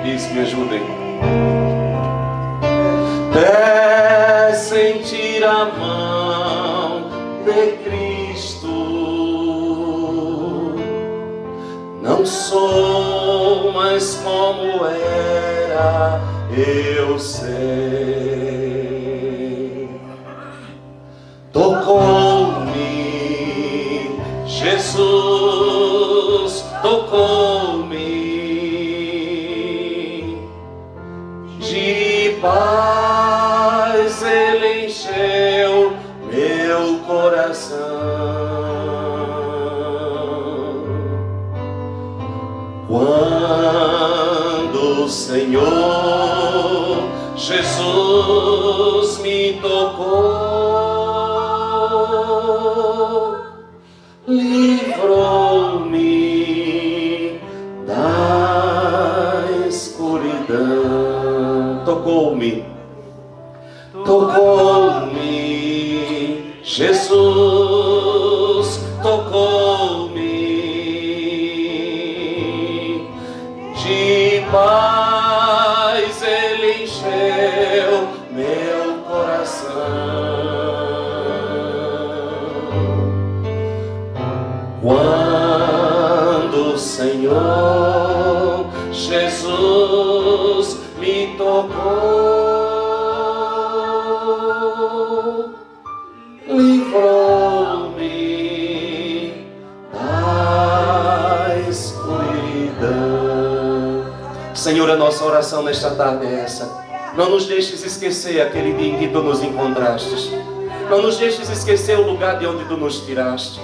diz? Me ajudem. Até sentir a mão de Cristo, não sou mais como era, eu sei. Tocou-me, Jesus tocou-me, de paz Ele encheu meu coração. Quando o Senhor Jesus me tocou, livrou-me da escuridão. Tocou-me, tocou-me, Jesus tocou-me, de paz Ele encheu meu coração. Quando o Senhor Jesus me tocou, livrou-me da escuridão. Senhor, a nossa oração nesta tarde é essa. Não nos deixes esquecer aquele dia em que Tu nos encontrastes. Não nos deixes esquecer o lugar de onde Tu nos tiraste.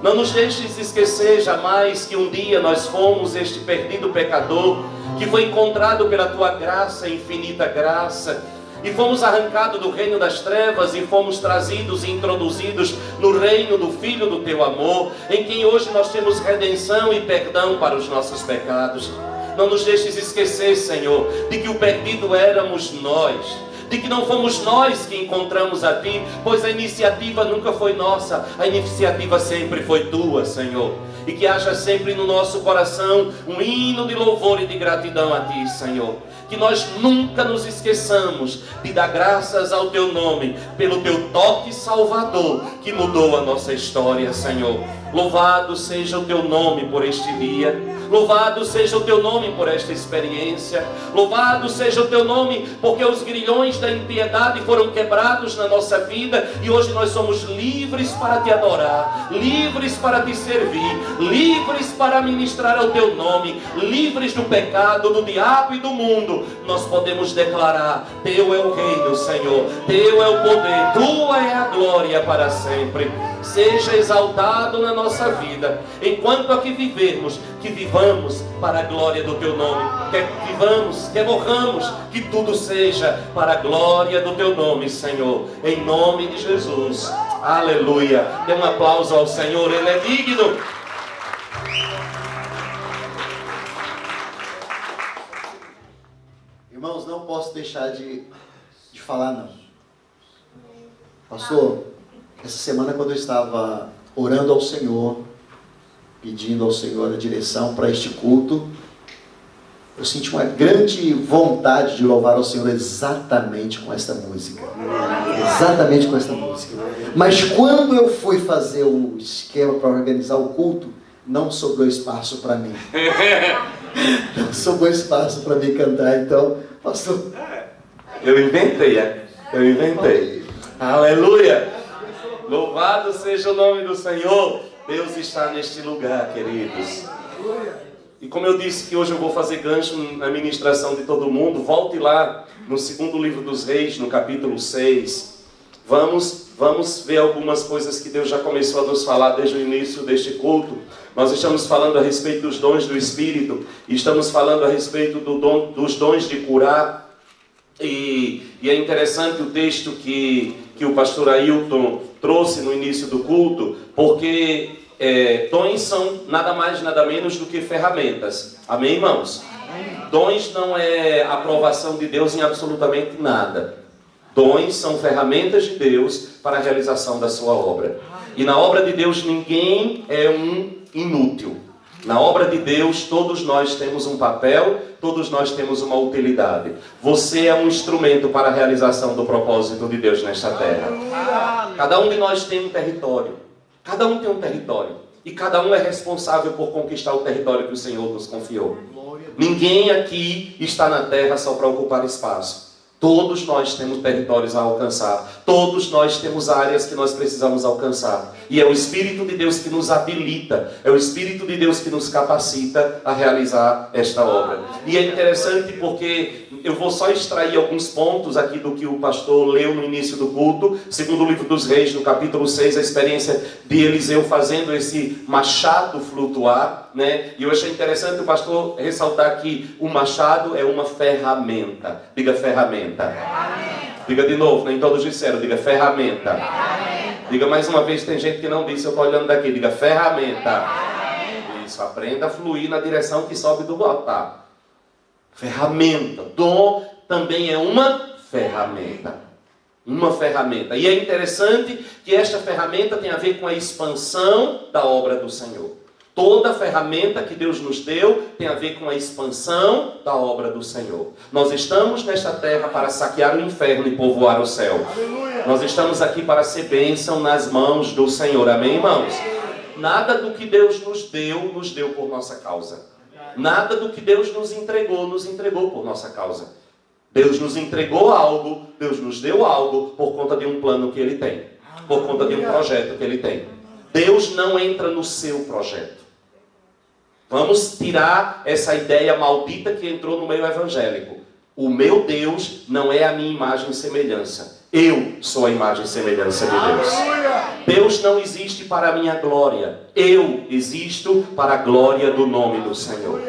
Não nos deixes esquecer jamais que um dia nós fomos este perdido pecador que foi encontrado pela Tua graça, infinita graça, e fomos arrancados do reino das trevas e fomos trazidos e introduzidos no reino do Filho do Teu amor, em quem hoje nós temos redenção e perdão para os nossos pecados. Não nos deixes esquecer, Senhor, de que o perdido éramos nós, de que não fomos nós que encontramos a Ti, pois a iniciativa nunca foi nossa, a iniciativa sempre foi Tua, Senhor. E que haja sempre no nosso coração um hino de louvor e de gratidão a Ti, Senhor. Que nós nunca nos esqueçamos de dar graças ao Teu nome, pelo Teu toque salvador, que mudou a nossa história, Senhor. Louvado seja o Teu nome por este dia. Louvado seja o Teu nome por esta experiência. Louvado seja o Teu nome porque os grilhões da impiedade foram quebrados na nossa vida e hoje nós somos livres para Te adorar, livres para Te servir, livres para ministrar ao Teu nome, livres do pecado, do diabo e do mundo. Nós podemos declarar: Teu é o reino, Senhor, Teu é o poder, Tua é a glória para sempre. Seja exaltado na nossa vida, enquanto aqui vivermos, que vivamos para a glória do Teu nome, que vivamos, que morramos, que tudo seja para a glória do Teu nome, Senhor, em nome de Jesus. Aleluia. Dê um aplauso ao Senhor, Ele é digno. Irmãos, não posso deixar de falar não. Pastor, essa semana quando eu estava orando ao Senhor, pedindo ao Senhor a direção para este culto, eu senti uma grande vontade de louvar ao Senhor exatamente com esta música. Exatamente com esta música. Mas quando eu fui fazer o esquema para organizar o culto, não sobrou espaço para mim. Não sobrou espaço para mim cantar, então, pastor... Eu inventei. Aleluia. Louvado seja o nome do Senhor. Deus está neste lugar, queridos. E como eu disse que hoje eu vou fazer gancho na ministração de todo mundo, volte lá no segundo livro dos Reis, no capítulo 6. Vamos ver algumas coisas que Deus já começou a nos falar desde o início deste culto. Nós estamos falando a respeito dos dons do Espírito, e estamos falando a respeito dos dons de curar. E é interessante o texto que o pastor Ailton trouxe no início do culto, porque dons são nada mais, nada menos do que ferramentas. Amém, irmãos? Dons não é aprovação de Deus em absolutamente nada. Dons são ferramentas de Deus para a realização da sua obra. E na obra de Deus ninguém é um inútil. Na obra de Deus, todos nós temos um papel, todos nós temos uma utilidade. Você é um instrumento para a realização do propósito de Deus nesta terra. Cada um de nós tem um território. Cada um tem um território. E cada um é responsável por conquistar o território que o Senhor nos confiou. Ninguém aqui está na terra só para ocupar espaço. Todos nós temos territórios a alcançar. Todos nós temos áreas que nós precisamos alcançar. E é o Espírito de Deus que nos habilita. É o Espírito de Deus que nos capacita a realizar esta obra. E é interessante porque eu vou só extrair alguns pontos aqui do que o pastor leu no início do culto. Segundo o livro dos Reis, no capítulo 6, a experiência de Eliseu fazendo esse machado flutuar, né? E eu achei interessante o pastor ressaltar que o machado é uma ferramenta. Diga ferramenta. Diga de novo, nem todos disseram, diga ferramenta. Diga mais uma vez, tem gente que não disse, eu estou olhando daqui, diga ferramenta. Isso, aprenda a fluir na direção que sobe do altar. Ferramenta. Dom também é uma ferramenta. Uma ferramenta. E é interessante que esta ferramenta tem a ver com a expansão da obra do Senhor. Toda ferramenta que Deus nos deu tem a ver com a expansão da obra do Senhor. Nós estamos nesta terra para saquear o inferno e povoar o céu. Aleluia. Nós estamos aqui para ser bênção nas mãos do Senhor. Amém, irmãos? Nada do que Deus nos deu por nossa causa. Nada do que Deus nos entregou por nossa causa. Deus nos entregou algo, Deus nos deu algo por conta de um plano que Ele tem. Por conta de um projeto que Ele tem. Deus não entra no seu projeto. Vamos tirar essa ideia maldita que entrou no meio evangélico. O meu Deus não é a minha imagem e semelhança. Eu sou a imagem e semelhança de Deus. Deus não existe para a minha glória. Eu existo para a glória do nome do Senhor.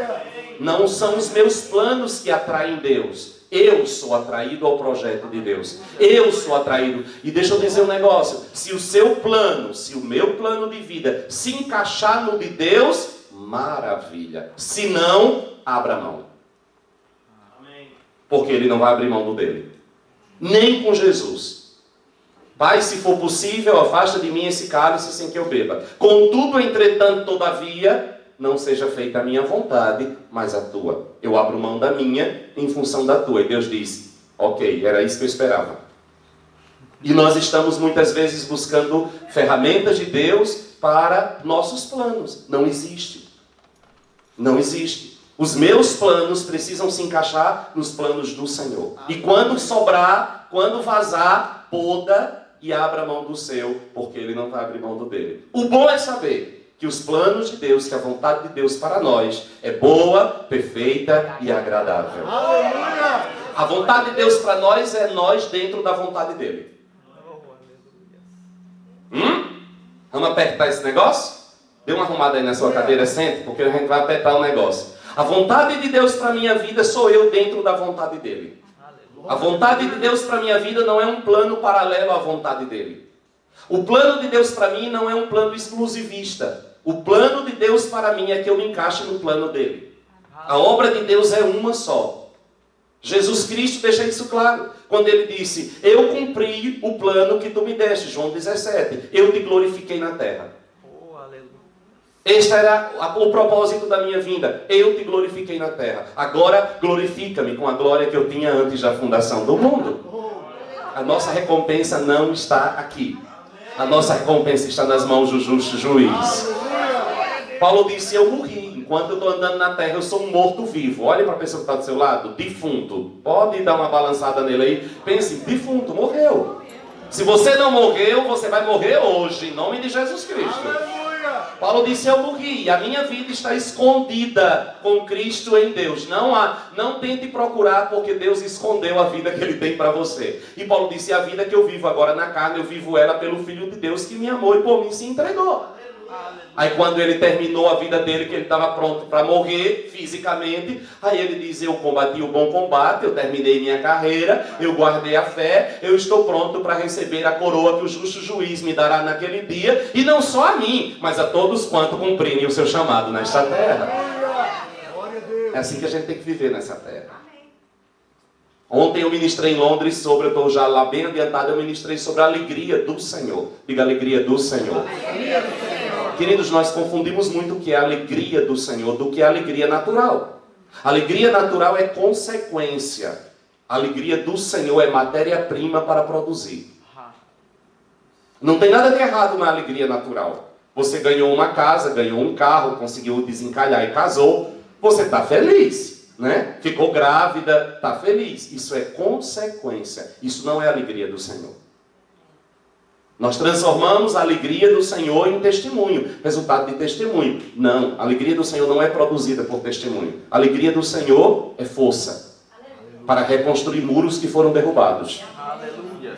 Não são os meus planos que atraem Deus. Eu sou atraído ao projeto de Deus. Eu sou atraído. E deixa eu dizer um negócio. Se o seu plano, se o meu plano de vida se encaixar no de Deus, maravilha. Se não, abra mão. Porque Ele não vai abrir mão do dele. Nem com Jesus. Pai, se for possível, afasta de mim esse cálice sem que eu beba. Contudo, entretanto, todavia, não seja feita a minha vontade, mas a tua. Eu abro mão da minha em função da tua. E Deus diz, ok, era isso que eu esperava. E nós estamos muitas vezes buscando ferramentas de Deus para nossos planos. Não existe. Não existe. Os meus planos precisam se encaixar nos planos do Senhor. E quando sobrar, quando vazar, poda e abra mão do seu, porque Ele não vai abrir mão do dele. O bom é saber que os planos de Deus, que a vontade de Deus para nós é boa, perfeita e agradável. Aleluia! A vontade de Deus para nós é nós dentro da vontade dele. Vamos apertar esse negócio? Dê uma arrumada aí na sua cadeira, sente, porque a gente vai apertar o negócio. A vontade de Deus para a minha vida sou eu dentro da vontade dele. A vontade de Deus para a minha vida não é um plano paralelo à vontade dele. O plano de Deus para mim não é um plano exclusivista. O plano de Deus para mim é que eu me encaixe no plano dele. A obra de Deus é uma só. Jesus Cristo deixa isso claro. Quando ele disse, eu cumpri o plano que tu me deste. João 17. Eu te glorifiquei na terra. Este era o propósito da minha vinda. Eu te glorifiquei na terra. Agora glorifica-me com a glória que eu tinha antes da fundação do mundo. A nossa recompensa não está aqui. A nossa recompensa está nas mãos do justo juiz. Paulo disse, eu morri. Enquanto eu estou andando na terra, eu sou um morto-vivo. Olhe para a pessoa que está do seu lado, defunto. Pode dar uma balançada nele aí. Pense, defunto, morreu. Se você não morreu, você vai morrer hoje, em nome de Jesus Cristo. Paulo disse, eu morri, a minha vida está escondida com Cristo em Deus. Não tente procurar, porque Deus escondeu a vida que Ele tem para você. E Paulo disse, a vida que eu vivo agora na carne, eu vivo ela pelo Filho de Deus que me amou e por mim se entregou. Aí quando ele terminou a vida dele, que ele estava pronto para morrer fisicamente, aí ele diz, eu combati o bom combate, eu terminei minha carreira, eu guardei a fé, eu estou pronto para receber a coroa que o justo juiz me dará naquele dia, e não só a mim, mas a todos quanto cumprirem o seu chamado nesta terra. É assim que a gente tem que viver nessa terra. Ontem eu ministrei em Londres eu estou já lá bem adiantado, eu ministrei sobre a alegria do Senhor. Diga, alegria do Senhor. Queridos, nós confundimos muito o que é a alegria do Senhor do que é a alegria natural. A alegria natural é consequência. A alegria do Senhor é matéria-prima para produzir. Não tem nada de errado na alegria natural. Você ganhou uma casa, ganhou um carro, conseguiu desencalhar e casou. Você está feliz, né? Ficou grávida, está feliz. Isso é consequência. Isso não é a alegria do Senhor. Nós transformamos a alegria do Senhor em testemunho, resultado de testemunho. Não, a alegria do Senhor não é produzida por testemunho. A alegria do Senhor é força para reconstruir muros que foram derrubados.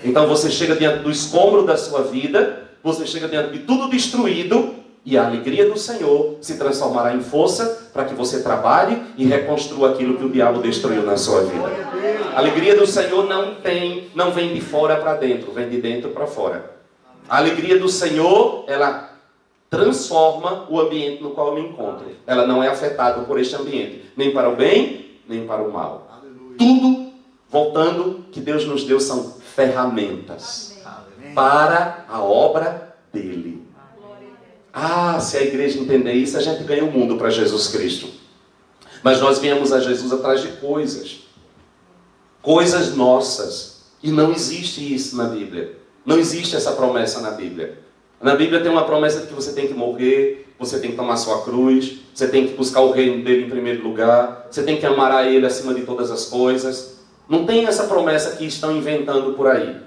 Então você chega diante do escombro da sua vida, você chega diante de tudo destruído, e a alegria do Senhor se transformará em força para que você trabalhe e reconstrua aquilo que o diabo destruiu na sua vida. A alegria do Senhor não vem de fora para dentro, vem de dentro para fora. A alegria do Senhor, ela transforma o ambiente no qual eu me encontro. Ela não é afetada por este ambiente, nem para o bem, nem para o mal. Aleluia. Tudo, voltando, que Deus nos deu são ferramentas. Amém. Para a obra dele. Ah, se a igreja entender isso, a gente ganha o mundo para Jesus Cristo. Mas nós viemos a Jesus atrás de coisas. Coisas nossas. E não existe isso na Bíblia. Não existe essa promessa na Bíblia. Na Bíblia tem uma promessa de que você tem que morrer, você tem que tomar sua cruz, você tem que buscar o reino dele em primeiro lugar, você tem que amar a ele acima de todas as coisas. Não tem essa promessa que estão inventando por aí,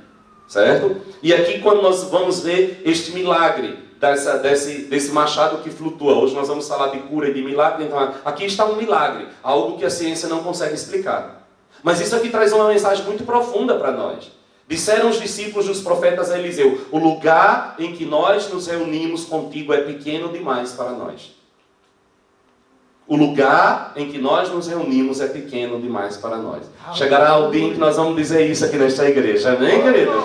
certo? E aqui quando nós vamos ver este milagre, desse machado que flutua, hoje nós vamos falar de cura e de milagre, então aqui está um milagre, algo que a ciência não consegue explicar. Mas isso aqui traz uma mensagem muito profunda para nós. Disseram os discípulos dos profetas a Eliseu: o lugar em que nós nos reunimos contigo é pequeno demais para nós. O lugar em que nós nos reunimos é pequeno demais para nós. Chegará o dia em que nós vamos dizer isso aqui nesta igreja, amém, queridos?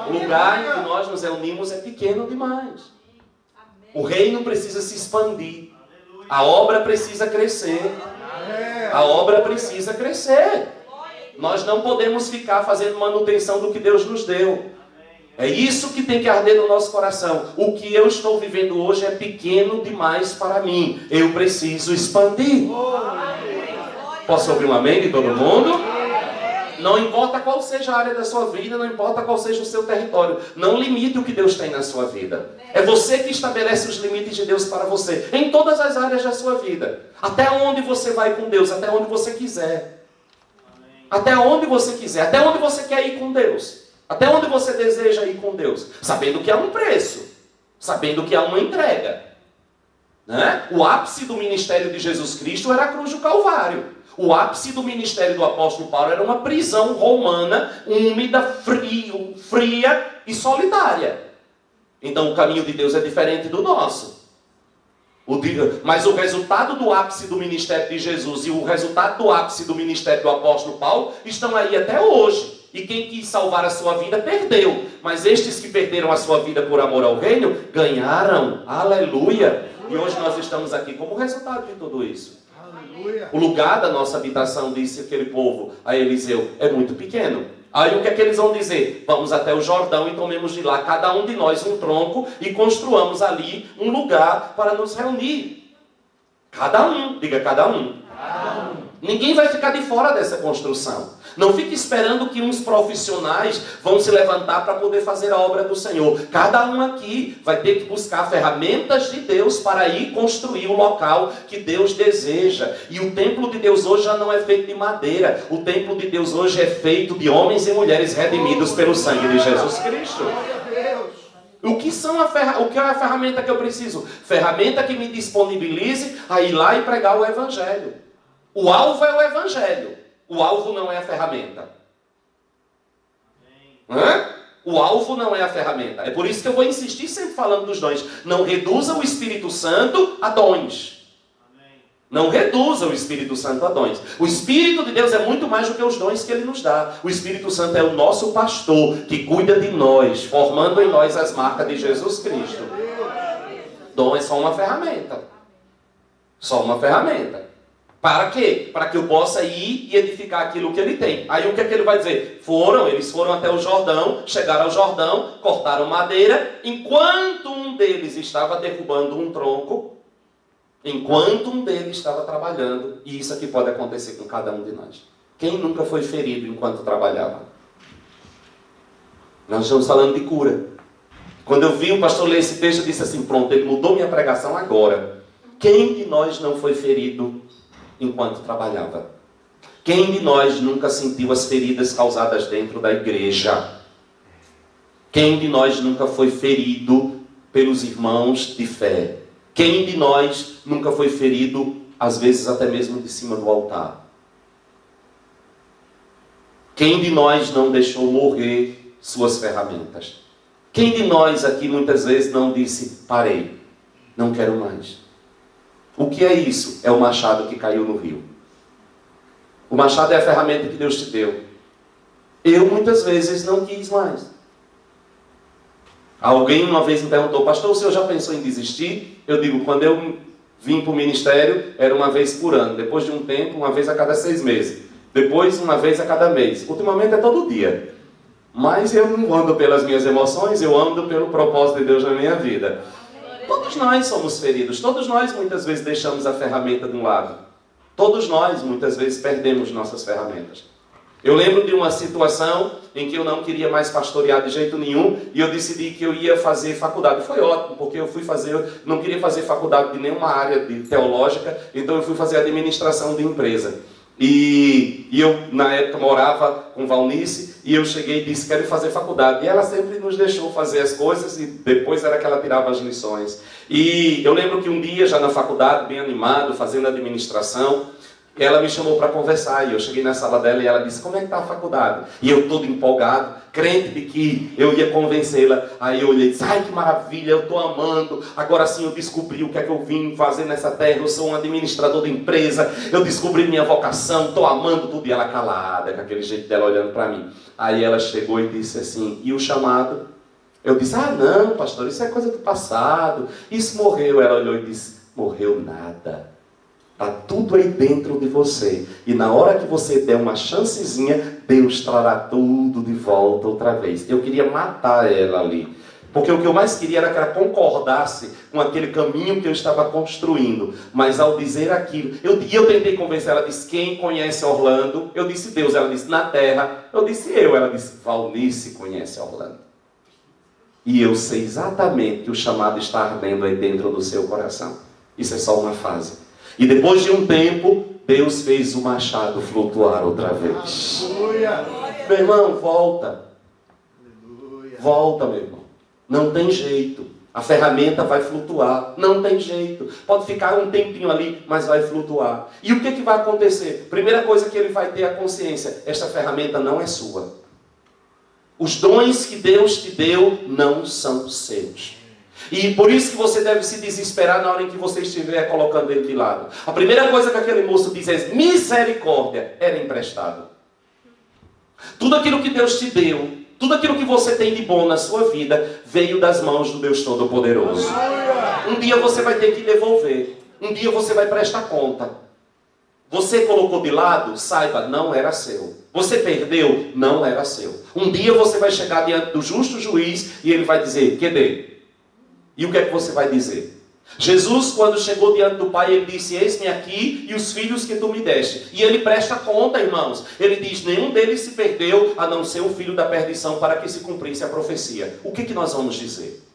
O lugar em que nós nos reunimos é pequeno demais. O reino precisa se expandir. A obra precisa crescer. A obra precisa crescer. Nós não podemos ficar fazendo manutenção do que Deus nos deu. É isso que tem que arder no nosso coração. O que eu estou vivendo hoje é pequeno demais para mim. Eu preciso expandir. Posso ouvir um amém de todo mundo? Não importa qual seja a área da sua vida, não importa qual seja o seu território. Não limite o que Deus tem na sua vida. É você que estabelece os limites de Deus para você. Em todas as áreas da sua vida. Até onde você vai com Deus, até onde você quiser. Até onde você quiser, até onde você quer ir com Deus, até onde você deseja ir com Deus, sabendo que há um preço, sabendo que há uma entrega, né? O ápice do ministério de Jesus Cristo era a cruz do Calvário. O ápice do ministério do apóstolo Paulo era uma prisão romana, úmida, fria e solitária. Então o caminho de Deus é diferente do nosso. Mas o resultado do ápice do ministério de Jesus e o resultado do ápice do ministério do apóstolo Paulo estão aí até hoje. E quem quis salvar a sua vida perdeu. Mas estes que perderam a sua vida por amor ao reino, ganharam. Aleluia! E hoje nós estamos aqui como resultado de tudo isso. Aleluia. O lugar da nossa habitação, disse aquele povo a Eliseu, é muito pequeno. Aí o que é que eles vão dizer? Vamos até o Jordão e tomemos de lá cada um de nós um tronco e construamos ali um lugar para nos reunir. Cada um, diga cada um. Cada um. Ninguém vai ficar de fora dessa construção. Não fique esperando que uns profissionais vão se levantar para poder fazer a obra do Senhor. Cada um aqui vai ter que buscar ferramentas de Deus para ir construir o local que Deus deseja. E o templo de Deus hoje já não é feito de madeira. O templo de Deus hoje é feito de homens e mulheres redimidos pelo sangue de Jesus Cristo. O que é a ferramenta que eu preciso? Ferramenta que me disponibilize a ir lá e pregar o Evangelho. O alvo é o Evangelho. O alvo não é a ferramenta. O alvo não é a ferramenta. É por isso que eu vou insistir sempre falando dos dons. Não reduza o Espírito Santo a dons. Não reduza o Espírito Santo a dons. O Espírito de Deus é muito mais do que os dons que Ele nos dá. O Espírito Santo é o nosso pastor que cuida de nós, formando em nós as marcas de Jesus Cristo. Dom é só uma ferramenta. Só uma ferramenta. Para quê? Para que eu possa ir e edificar aquilo que ele tem. Aí o que é que ele vai dizer? Eles foram até o Jordão, chegaram ao Jordão, cortaram madeira, enquanto um deles estava derrubando um tronco, enquanto um deles estava trabalhando. E isso aqui pode acontecer com cada um de nós. Quem nunca foi ferido enquanto trabalhava? Nós estamos falando de cura. Quando eu vi o pastor ler esse texto, eu disse assim, pronto, ele mudou minha pregação agora. Quem de nós não foi ferido enquanto trabalhava? Quem de nós nunca sentiu as feridas causadas dentro da igreja? Quem de nós nunca foi ferido pelos irmãos de fé? Quem de nós nunca foi ferido, às vezes até mesmo de cima do altar? Quem de nós não deixou morrer suas ferramentas? Quem de nós aqui muitas vezes não disse, parei, não quero mais? O que é isso? É o machado que caiu no rio. O machado é a ferramenta que Deus te deu. Eu muitas vezes não quis mais. Alguém uma vez me perguntou, pastor, o senhor já pensou em desistir? Eu digo, quando eu vim para o ministério, era uma vez por ano. Depois de um tempo, uma vez a cada 6 meses. Depois, uma vez a cada mês. Ultimamente é todo dia. Mas eu não ando pelas minhas emoções, eu ando pelo propósito de Deus na minha vida. Todos nós somos feridos. Todos nós muitas vezes deixamos a ferramenta de um lado. Todos nós muitas vezes perdemos nossas ferramentas. Eu lembro de uma situação em que eu não queria mais pastorear de jeito nenhum e eu decidi que eu ia fazer faculdade. Foi ótimo, porque eu não queria fazer faculdade de nenhuma área teológica, então eu fui fazer administração de empresa. E eu, na época, morava com Valnice e eu cheguei e disse, quero fazer faculdade. E ela sempre nos deixou fazer as coisas e depois era que ela tirava as lições. E eu lembro que um dia, já na faculdade, bem animado, fazendo administração, ela me chamou para conversar e eu cheguei na sala dela e ela disse, como é que está a faculdade? E eu todo empolgado, crente de que eu ia convencê-la. Aí eu olhei e disse, ai que maravilha, eu estou amando. Agora sim eu descobri o que é que eu vim fazer nessa terra. Eu sou um administrador de empresa, eu descobri minha vocação, estou amando tudo. E ela calada, com aquele jeito dela olhando para mim. Aí ela chegou e disse assim, e o chamado? Eu disse, não pastor, isso é coisa do passado, isso morreu. Ela olhou e disse, morreu nada. Está tudo aí dentro de você. E na hora que você der uma chancezinha, Deus trará tudo de volta outra vez. Eu queria matar ela ali. Porque o que eu mais queria era que ela concordasse com aquele caminho que eu estava construindo. Mas ao dizer aquilo, eu tentei convencer ela, disse, quem conhece Orlando? Eu disse Deus, ela disse na terra. Eu disse eu, ela disse Valnice conhece Orlando. E eu sei exatamente que o chamado está ardendo aí dentro do seu coração. Isso é só uma fase. E depois de um tempo, Deus fez o machado flutuar outra vez. Aleluia. Meu irmão, volta. Aleluia. Volta, meu irmão. Não tem jeito. A ferramenta vai flutuar. Não tem jeito. Pode ficar um tempinho ali, mas vai flutuar. E o que vai acontecer? Primeira coisa que ele vai ter a consciência. Esta ferramenta não é sua. Os dons que Deus te deu não são seus. E por isso que você deve se desesperar na hora em que você estiver colocando ele de lado. A primeira coisa que aquele moço diz é misericórdia, era emprestado. Tudo aquilo que Deus te deu, tudo aquilo que você tem de bom na sua vida, veio das mãos do Deus Todo-Poderoso. Um dia você vai ter que devolver. Um dia você vai prestar conta. Você colocou de lado, saiba, não era seu. Você perdeu, não era seu. Um dia você vai chegar diante do justo juiz e ele vai dizer, cadê? E o que é que você vai dizer? Jesus, quando chegou diante do Pai, ele disse, eis-me aqui e os filhos que tu me deste. E ele presta conta, irmãos. Ele diz, nenhum deles se perdeu, a não ser o filho da perdição, para que se cumprisse a profecia. O que nós vamos dizer?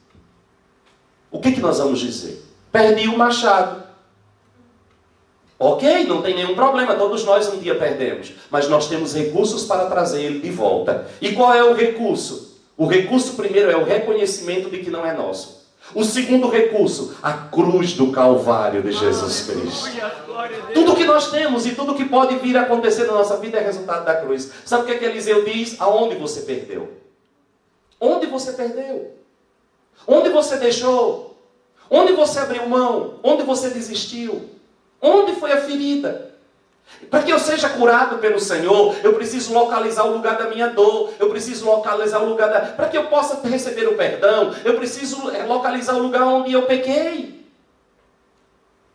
O que nós vamos dizer? Perdi o machado. Ok, não tem nenhum problema, todos nós um dia perdemos. Mas nós temos recursos para trazer ele de volta. E qual é o recurso? O recurso primeiro é o reconhecimento de que não é nosso. O segundo recurso, a cruz do Calvário de Jesus Cristo. Tudo que nós temos e tudo que pode vir a acontecer na nossa vida é resultado da cruz. Sabe o que Eliseu diz? Aonde você perdeu? Onde você perdeu? Onde você deixou? Onde você abriu mão? Onde você desistiu? Onde foi a ferida? Para que eu seja curado pelo Senhor, eu preciso localizar o lugar da minha dor. Eu preciso localizar o lugar da... Para que eu possa receber o perdão, eu preciso localizar o lugar onde eu pequei.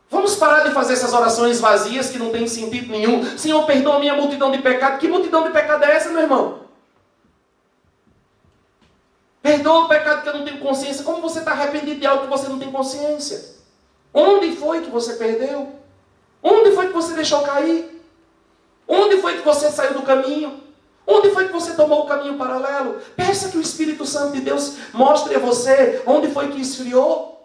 Vamos Vamos parar de fazer essas orações vazias que não tem sentido nenhum. Senhor, perdoa a minha multidão de pecado. Que multidão de pecado é essa, meu irmão? Perdoa o pecado que eu não tenho consciência. Como você está arrependido de algo que você não tem consciência? Onde foi que você perdeu? Onde foi que você deixou cair? Onde foi que você saiu do caminho? Onde foi que você tomou o caminho paralelo? Peça que o Espírito Santo de Deus mostre a você onde foi que esfriou.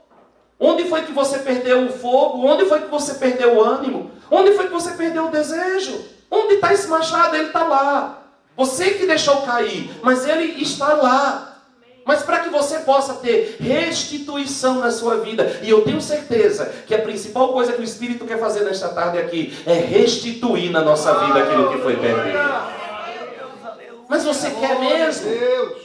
Onde foi que você perdeu o fogo? Onde foi que você perdeu o ânimo? Onde foi que você perdeu o desejo? Onde está esse machado? Ele está lá. Você que deixou cair, mas ele está lá. Mas para que você possa ter restituição na sua vida, e eu tenho certeza que a principal coisa que o Espírito quer fazer nesta tarde aqui é restituir na nossa vida aquilo que foi perdido. Mas você quer mesmo?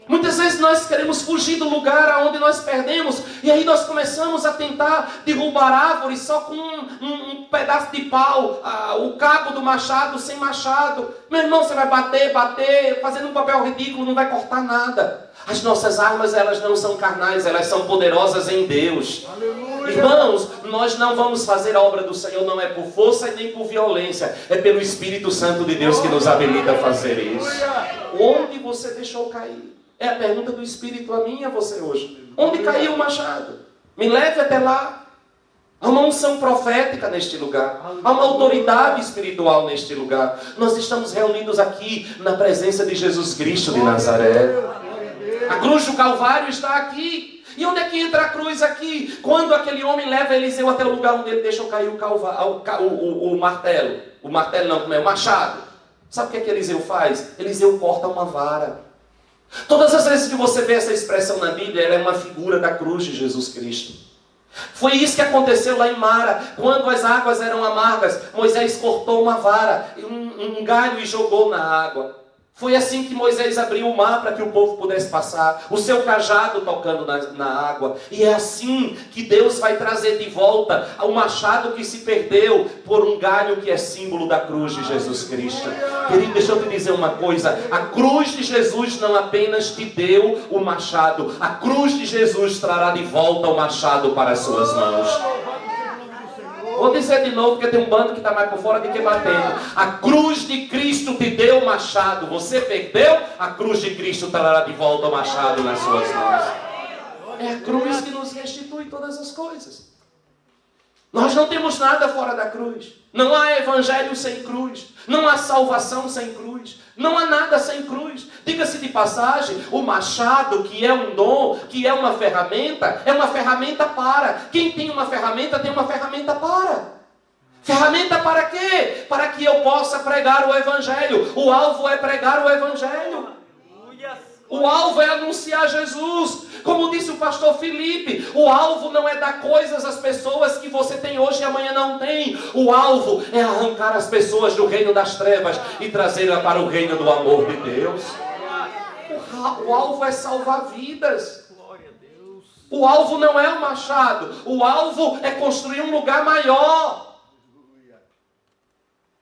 Muitas vezes nós queremos fugir do lugar aonde nós perdemos, e aí nós começamos a tentar derrubar árvores só com um pedaço de pau, o cabo do machado sem machado. Meu irmão, você vai bater, fazendo um papel ridículo, não vai cortar nada. As nossas armas, elas não são carnais, elas são poderosas em Deus. Aleluia. Irmãos, nós não vamos fazer a obra do Senhor, não é por força e nem por violência, é pelo Espírito Santo de Deus que nos habilita a fazer isso. Onde você deixou cair? É a pergunta do Espírito a mim e a você hoje. Onde caiu o machado? Me leve até lá. Há uma unção profética neste lugar. Há uma autoridade espiritual neste lugar. Nós estamos reunidos aqui na presença de Jesus Cristo de Nazaré. A cruz do Calvário está aqui. E onde é que entra a cruz aqui? Quando aquele homem leva Eliseu até o lugar onde ele deixou cair o martelo. O martelo não, como é? O machado. Sabe o que é que Eliseu faz? Eliseu corta uma vara. Todas as vezes que você vê essa expressão na Bíblia, ela é uma figura da cruz de Jesus Cristo. Foi isso que aconteceu lá em Mara. Quando as águas eram amargas, Moisés cortou uma vara, um galho e jogou na água. Foi assim que Moisés abriu o mar para que o povo pudesse passar. O seu cajado tocando na água. E é assim que Deus vai trazer de volta o machado que se perdeu por um galho que é símbolo da cruz de Jesus Cristo. Querido, deixa eu te dizer uma coisa. A cruz de Jesus não apenas te deu o machado. A cruz de Jesus trará de volta o machado para as suas mãos. Vou dizer de novo, porque tem um bando que está mais por fora do que batendo. A cruz de Cristo te deu o machado. Você perdeu, a cruz de Cristo trará de volta o machado nas suas mãos. É a cruz que nos restitui todas as coisas. Nós não temos nada fora da cruz. Não há evangelho sem cruz. Não há salvação sem cruz. Não há nada sem cruz. Diga-se de passagem, o machado, que é um dom, que é uma ferramenta para. Quem tem uma ferramenta, tem uma ferramenta para. Ferramenta para quê? Para que eu possa pregar o evangelho. O alvo é pregar o evangelho. O alvo é anunciar Jesus. Como disse o pastor Felipe, o alvo não é dar coisas às pessoas que você tem hoje e amanhã não tem. O alvo é arrancar as pessoas do reino das trevas e trazê-las para o reino do amor de Deus. O alvo é salvar vidas. O alvo não é o machado. O alvo é construir um lugar maior.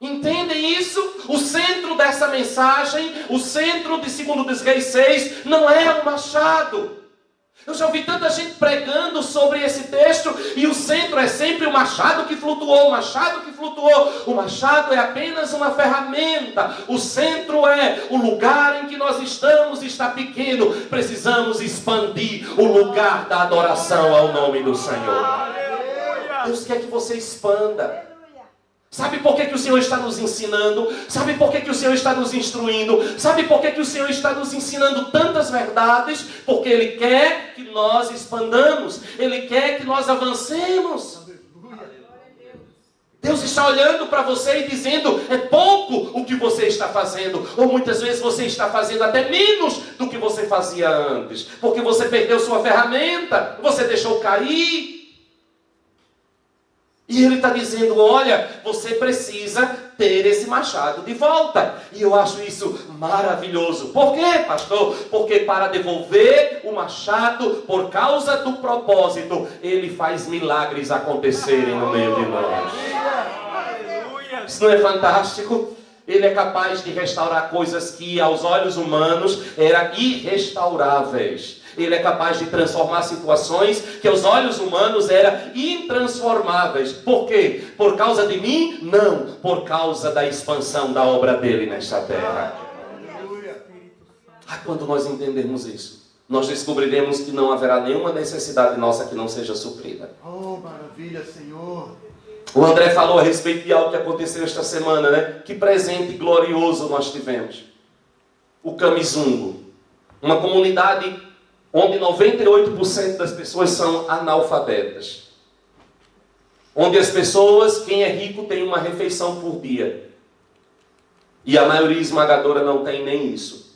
Entendem isso? O centro dessa mensagem, o centro de 2 Reis 6, não é o machado. Eu já ouvi tanta gente pregando sobre esse texto e o centro é sempre o machado que flutuou, o machado que flutuou. O machado é apenas uma ferramenta. O centro é o lugar em que nós estamos, está pequeno. Precisamos expandir o lugar da adoração ao nome do Senhor. Deus quer que você expanda. Sabe por que o Senhor está nos ensinando? Sabe por que o Senhor está nos instruindo? Sabe por que o Senhor está nos ensinando tantas verdades? Porque Ele quer que nós expandamos. Ele quer que nós avancemos. Deus está olhando para você e dizendo, é pouco o que você está fazendo. Ou muitas vezes você está fazendo até menos do que você fazia antes. Porque você perdeu sua ferramenta, você deixou cair. E Ele está dizendo, olha, você precisa ter esse machado de volta. E eu acho isso maravilhoso. Por quê, pastor? Porque para devolver o machado, por causa do propósito, Ele faz milagres acontecerem no meio de nós. Isso não é fantástico? Ele é capaz de restaurar coisas que aos olhos humanos eram irrestauráveis. Ele é capaz de transformar situações que aos olhos humanos eram intransformáveis. Por quê? Por causa de mim? Não. Por causa da expansão da obra dele nesta terra. Quando nós entendermos isso, nós descobriremos que não haverá nenhuma necessidade nossa que não seja suprida. Oh, maravilha, Senhor. O André falou a respeito de algo que aconteceu esta semana, né? Que presente glorioso nós tivemos. O Camizungo. Uma comunidade onde 98% das pessoas são analfabetas. Onde as pessoas, quem é rico, tem uma refeição por dia. E a maioria esmagadora não tem nem isso.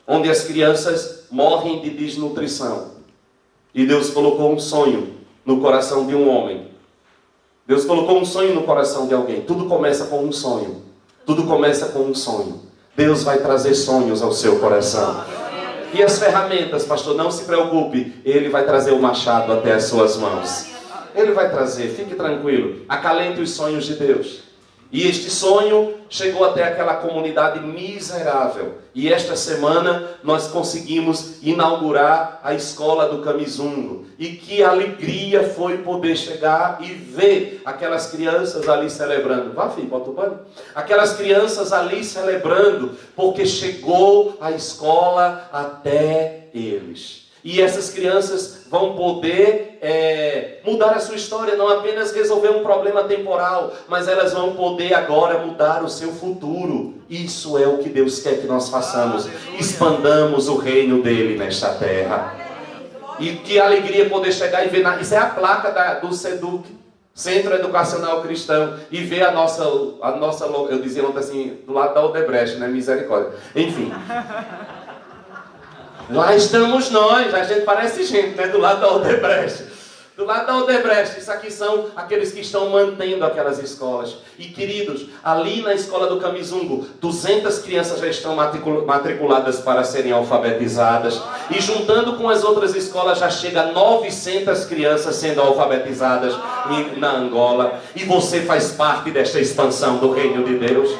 Onde as crianças morrem de desnutrição. E Deus colocou um sonho no coração de um homem. Deus colocou um sonho no coração de alguém. Tudo começa com um sonho. Tudo começa com um sonho. Deus vai trazer sonhos ao seu coração. E as ferramentas, pastor, não se preocupe. Ele vai trazer o machado até as suas mãos. Ele vai trazer, fique tranquilo. Acalente os sonhos de Deus. E este sonho chegou até aquela comunidade miserável. E esta semana nós conseguimos inaugurar a escola do Camizungo. E que alegria foi poder chegar e ver aquelas crianças ali celebrando. Vá, filho, bota o pano. Aquelas crianças ali celebrando, porque chegou a escola até eles. E essas crianças vão poder mudar a sua história, não apenas resolver um problema temporal, mas elas vão poder agora mudar o seu futuro. Isso é o que Deus quer que nós façamos. Expandamos o reino dele nesta terra. E que alegria poder chegar e ver. Isso é a placa do SEDUC, Centro Educacional Cristão, e ver a nossa, eu dizia ontem assim, do lado da Odebrecht, né? Misericórdia. Enfim. Lá estamos nós, a gente parece gente, né? Do lado da Odebrecht. Do lado da Odebrecht, isso aqui são aqueles que estão mantendo aquelas escolas. E queridos, ali na escola do Camizungo, 200 crianças já estão matriculadas para serem alfabetizadas. E juntando com as outras escolas, já chega a 900 crianças sendo alfabetizadas na Angola. E você faz parte desta expansão do reino de Deus.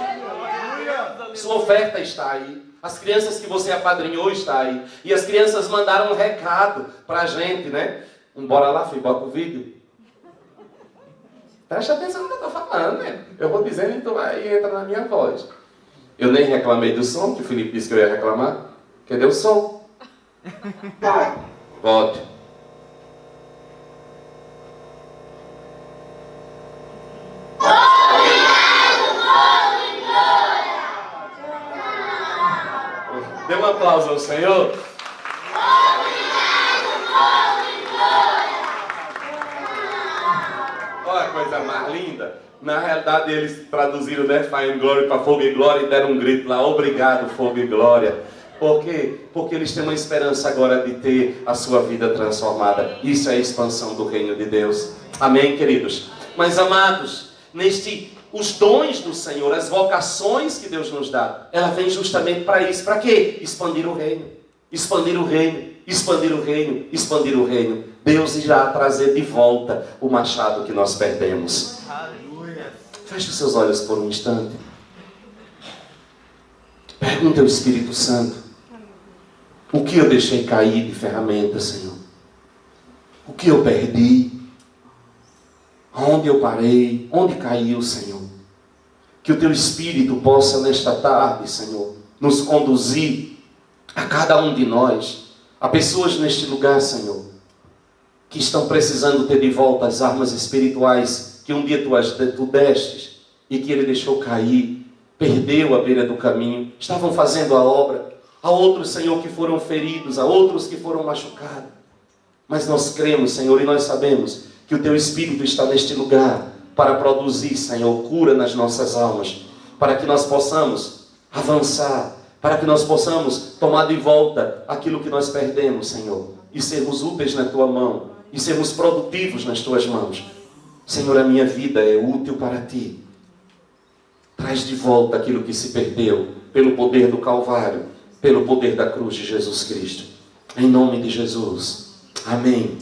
Sua oferta está aí. As crianças que você apadrinhou estão aí. E as crianças mandaram um recado para a gente, né? Bora lá, filho, bota o vídeo. Presta atenção no que eu estou falando, né? Eu vou dizendo e tu vai entra na minha voz. Eu nem reclamei do som, que o Felipe disse que eu ia reclamar. Cadê o som? Volte. Dê um aplauso ao Senhor. Olha a coisa mais linda. Na realidade eles traduziram, né, Fire and Glory para fogo e glória e deram um grito lá, obrigado fogo e glória. Por quê? Porque eles têm uma esperança agora de ter a sua vida transformada. Isso é a expansão do reino de Deus. Amém, queridos? Mas amados, os dons do Senhor, as vocações que Deus nos dá, ela vem justamente para isso. Para quê? Expandir o reino. Expandir o reino. Expandir o reino. Expandir o reino. Deus irá trazer de volta o machado que nós perdemos. Aleluia. Feche os seus olhos por um instante. Pergunte ao Espírito Santo: o que eu deixei cair de ferramentas, Senhor? O que eu perdi? Onde eu parei? Onde caiu, Senhor? Que o Teu Espírito possa nesta tarde, Senhor, nos conduzir a cada um de nós, a pessoas neste lugar, Senhor, que estão precisando ter de volta as armas espirituais que um dia Tu destes e que Ele deixou cair, perdeu à beira do caminho, estavam fazendo a obra. Há outros, Senhor, que foram feridos, há outros que foram machucados. Mas nós cremos, Senhor, e nós sabemos que o Teu Espírito está neste lugar para produzir, Senhor, cura nas nossas almas, para que nós possamos avançar, para que nós possamos tomar de volta aquilo que nós perdemos, Senhor, e sermos úteis na Tua mão, e sermos produtivos nas Tuas mãos. Senhor, a minha vida é útil para Ti. Traz de volta aquilo que se perdeu, pelo poder do Calvário, pelo poder da cruz de Jesus Cristo. Em nome de Jesus. Amém.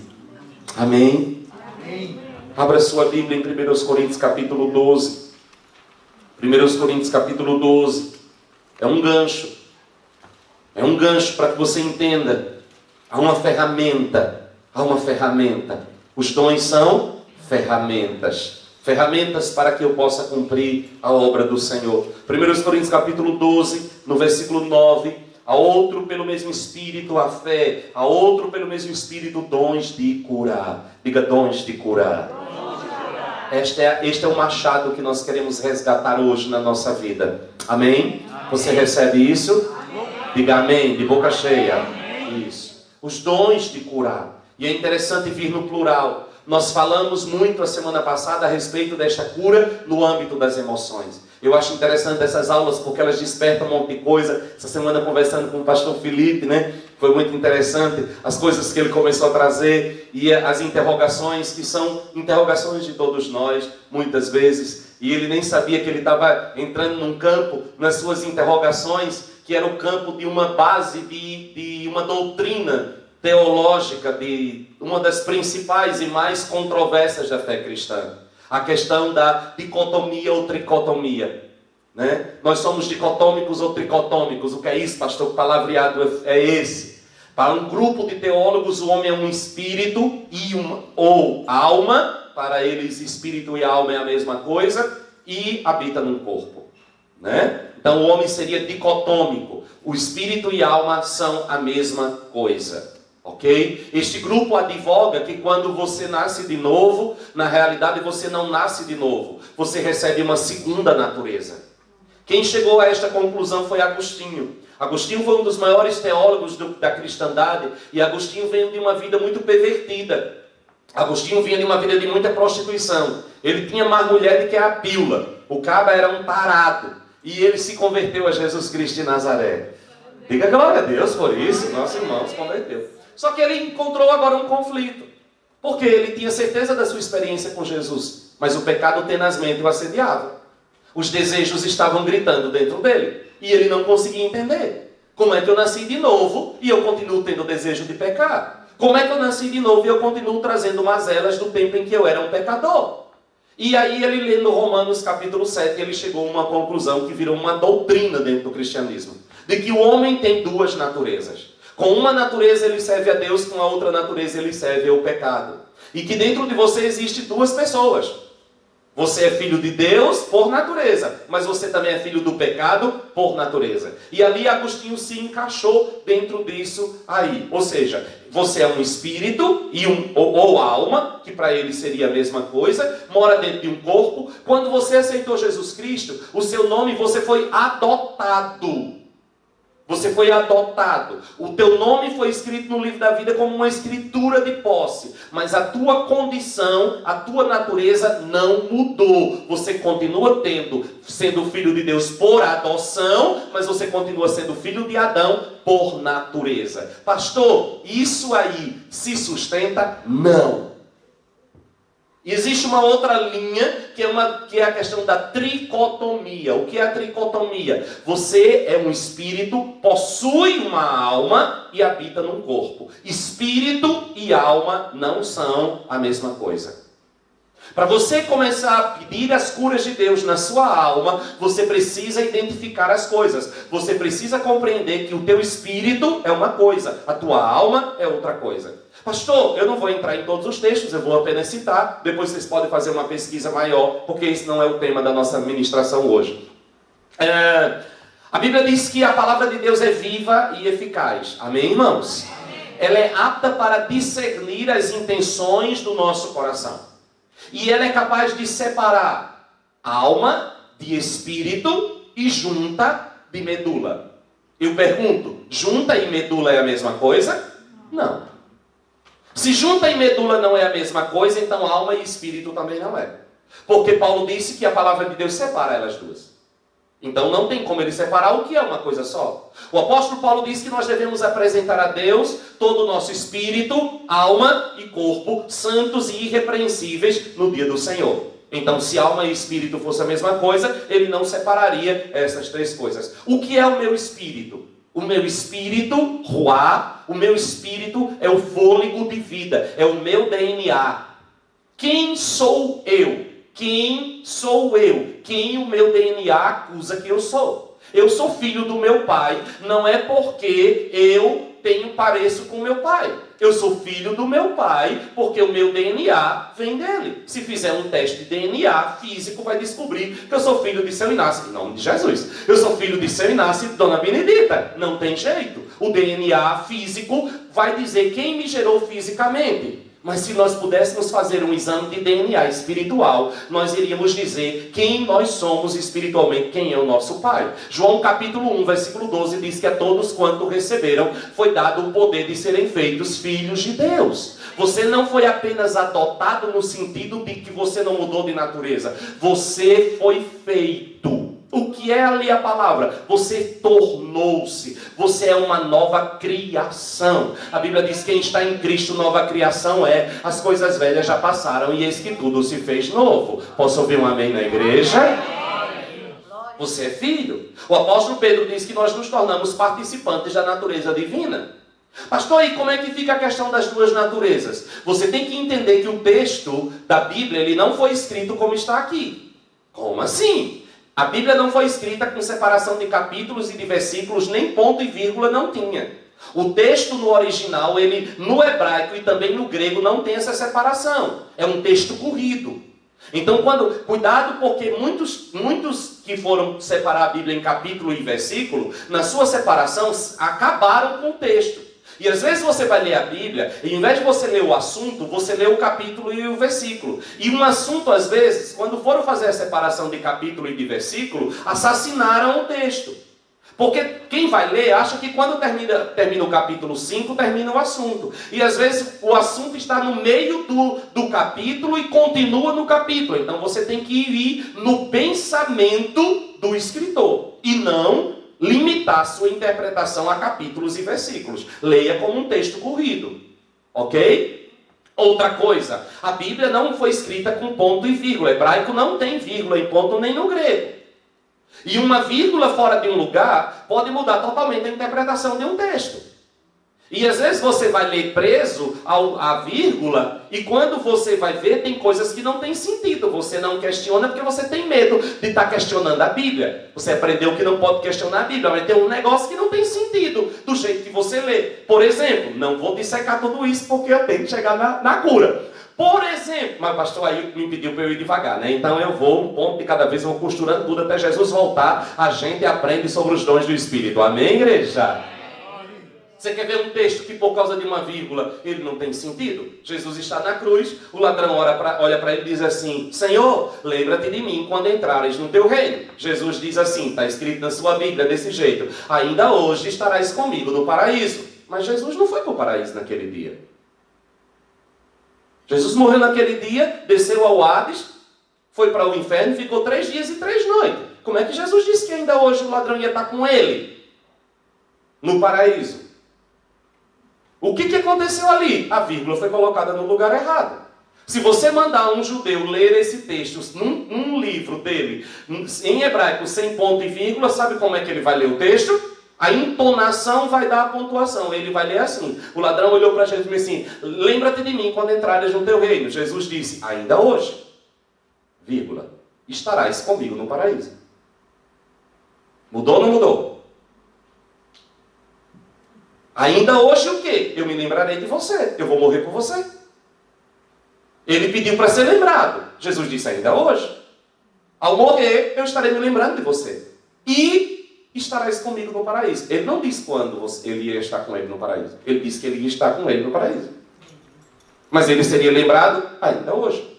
Amém. Abra sua Bíblia em 1 Coríntios capítulo 12. 1 Coríntios capítulo 12. É um gancho. É um gancho para que você entenda. Há uma ferramenta. Há uma ferramenta. Os dons são ferramentas. Ferramentas para que eu possa cumprir a obra do Senhor. 1 Coríntios capítulo 12, no versículo 9. A outro pelo mesmo Espírito a fé. A outro pelo mesmo Espírito dons de curar. Diga, dons de curar. Este é o machado que nós queremos resgatar hoje na nossa vida. Amém? Você recebe isso? Diga amém, de boca cheia. Isso. Os dons de curar. E é interessante vir no plural. Nós falamos muito a semana passada a respeito desta cura no âmbito das emoções. Eu acho interessante essas aulas porque elas despertam um monte de coisa. Essa semana conversando com o pastor Felipe, né? Foi muito interessante as coisas que ele começou a trazer e as interrogações que são interrogações de todos nós, muitas vezes. E ele nem sabia que ele estava entrando num campo, nas suas interrogações, que era o campo de uma base, de uma doutrina teológica, de uma das principais e mais controversas da fé cristã. A questão da dicotomia ou tricotomia. Né? Nós somos dicotômicos ou tricotômicos. O que é isso, pastor? O palavreado é esse. Para um grupo de teólogos, o homem é um espírito ou alma. Para eles, espírito e alma é a mesma coisa. E habita num corpo. Né? Então, o homem seria dicotômico. O espírito e a alma são a mesma coisa. Ok? Este grupo advoga que quando você nasce de novo, na realidade você não nasce de novo. Você recebe uma segunda natureza. Quem chegou a esta conclusão foi Agostinho. Agostinho foi um dos maiores teólogos da cristandade. E Agostinho veio de uma vida muito pervertida. Agostinho vinha de uma vida de muita prostituição. Ele tinha mais mulher do que a pílula. O caba era um tarado. E ele se converteu a Jesus Cristo de Nazaré. Diga glória a Deus por isso. Nosso irmão se converteu. Só que ele encontrou agora um conflito. Porque ele tinha certeza da sua experiência com Jesus. Mas o pecado tenazmente o assediava. Os desejos estavam gritando dentro dele. E ele não conseguia entender. Como é que eu nasci de novo e eu continuo tendo o desejo de pecar? Como é que eu nasci de novo e eu continuo trazendo mazelas do tempo em que eu era um pecador? E aí ele lendo Romanos capítulo 7, ele chegou a uma conclusão que virou uma doutrina dentro do cristianismo. De que o homem tem duas naturezas. Com uma natureza ele serve a Deus, com a outra natureza ele serve ao pecado. E que dentro de você existe duas pessoas. Você é filho de Deus por natureza, mas você também é filho do pecado por natureza. E ali Agostinho se encaixou dentro disso aí. Ou seja, você é um espírito ou alma, que para ele seria a mesma coisa, mora dentro de um corpo. Quando você aceitou Jesus Cristo, o seu nome, você foi adotado. Você foi adotado. O teu nome foi escrito no livro da vida como uma escritura de posse. Mas a tua condição, a tua natureza não mudou. Você continua sendo filho de Deus por adoção, mas você continua sendo filho de Adão por natureza. Pastor, isso aí se sustenta? Não. Existe uma outra linha que é a questão da tricotomia. O que é a tricotomia? Você é um espírito, possui uma alma e habita num corpo. Espírito e alma não são a mesma coisa. Para você começar a pedir as curas de Deus na sua alma, você precisa identificar as coisas. Você precisa compreender que o teu espírito é uma coisa, a tua alma é outra coisa. Pastor, eu não vou entrar em todos os textos, eu vou apenas citar. Depois vocês podem fazer uma pesquisa maior, porque esse não é o tema da nossa ministração hoje. A Bíblia diz que a palavra de Deus é viva e eficaz. Amém, irmãos? Ela é apta para discernir as intenções do nosso coração. E ela é capaz de separar alma de espírito e junta de medula. Eu pergunto, junta e medula é a mesma coisa? Não. Se junta e medula não é a mesma coisa, então alma e espírito também não é. Porque Paulo disse que a palavra de Deus separa elas duas. Então não tem como ele separar o que é uma coisa só. O apóstolo Paulo diz que nós devemos apresentar a Deus todo o nosso espírito, alma e corpo, santos e irrepreensíveis no dia do Senhor. Então, se alma e espírito fosse a mesma coisa, ele não separaria essas três coisas. O que é o meu espírito? O meu espírito, ruá, o meu espírito é o fôlego de vida, é o meu DNA. Quem sou eu? Quem sou eu? Quem o meu DNA acusa que eu sou? Eu sou filho do meu pai, não é porque eu pareço com meu pai. Eu sou filho do meu pai porque o meu DNA vem dele. Se fizer um teste de DNA físico, vai descobrir que eu sou filho de seu Inácio. Em nome de Jesus. Eu sou filho de seu Inácio e de Dona Benedita. Não tem jeito. O DNA físico vai dizer quem me gerou fisicamente. Mas se nós pudéssemos fazer um exame de DNA espiritual, nós iríamos dizer quem nós somos espiritualmente, quem é o nosso Pai. João capítulo 1, versículo 12 diz que a todos quanto receberam foi dado o poder de serem feitos filhos de Deus. Você não foi apenas adotado no sentido de que você não mudou de natureza. Você foi feito. O que é ali a palavra? Você tornou-se. Você é uma nova criação. A Bíblia diz que quem está em Cristo, nova criação é. As coisas velhas já passaram e eis que tudo se fez novo. Posso ouvir um amém na igreja? Você é filho. O apóstolo Pedro diz que nós nos tornamos participantes da natureza divina. Pastor, e como é que fica a questão das duas naturezas? Você tem que entender que o texto da Bíblia ele não foi escrito como está aqui. Como assim? A Bíblia não foi escrita com separação de capítulos e de versículos, nem ponto e vírgula não tinha. O texto no original, ele no hebraico e também no grego não tem essa separação. É um texto corrido. Então, cuidado, porque muitos que foram separar a Bíblia em capítulo e versículo, na sua separação, acabaram com o texto. E às vezes você vai ler a Bíblia, e em vez de você ler o assunto, você lê o capítulo e o versículo. E um assunto, às vezes, quando foram fazer a separação de capítulo e de versículo, assassinaram o texto. Porque quem vai ler acha que quando termina o capítulo 5, termina o assunto. E às vezes o assunto está no meio do capítulo e continua no capítulo. Então você tem que ir no pensamento do escritor e não limitar sua interpretação a capítulos e versículos. Leia como um texto corrido. Ok? Outra coisa, a Bíblia não foi escrita com ponto e vírgula. O hebraico não tem vírgula em ponto nem no grego. E uma vírgula fora de um lugar pode mudar totalmente a interpretação de um texto. E às vezes você vai ler preso à vírgula e quando você vai ver tem coisas que não tem sentido. Você não questiona porque você tem medo de estar questionando a Bíblia. Você aprendeu que não pode questionar a Bíblia, mas tem um negócio que não tem sentido do jeito que você lê. Por exemplo, não vou dissecar tudo isso porque eu tenho que chegar na cura. Por exemplo, mas o pastor aí me pediu para eu ir devagar, né? Então eu vou, um ponto de cada vez, eu vou costurando tudo até Jesus voltar. A gente aprende sobre os dons do Espírito. Amém, igreja? Você quer ver um texto que por causa de uma vírgula ele não tem sentido? Jesus está na cruz, o ladrão olha para ele e diz assim: Senhor, lembra-te de mim quando entrares no teu reino. Jesus diz assim, está escrito na sua Bíblia desse jeito: ainda hoje estarás comigo no paraíso. Mas Jesus não foi para o paraíso naquele dia. Jesus morreu naquele dia, desceu ao Hades, foi para o inferno, ficou 3 dias e 3 noites. Como é que Jesus disse que ainda hoje o ladrão ia estar com ele no paraíso? O que aconteceu ali? A vírgula foi colocada no lugar errado. Se você mandar um judeu ler esse texto num livro dele, em hebraico, sem ponto e vírgula, sabe como é que ele vai ler o texto? A entonação vai dar a pontuação. Ele vai ler assim. O ladrão olhou para Jesus e disse assim: lembra-te de mim quando entrares no teu reino. Jesus disse: ainda hoje, vírgula, estarás comigo no paraíso. Mudou ou não mudou? Ainda hoje o quê? Eu me lembrarei de você. Eu vou morrer por você. Ele pediu para ser lembrado. Jesus disse: ainda hoje. Ao morrer, eu estarei me lembrando de você. E estarás comigo no paraíso. Ele não disse quando ele ia estar com ele no paraíso. Ele disse que ele ia estar com ele no paraíso. Mas ele seria lembrado ainda hoje.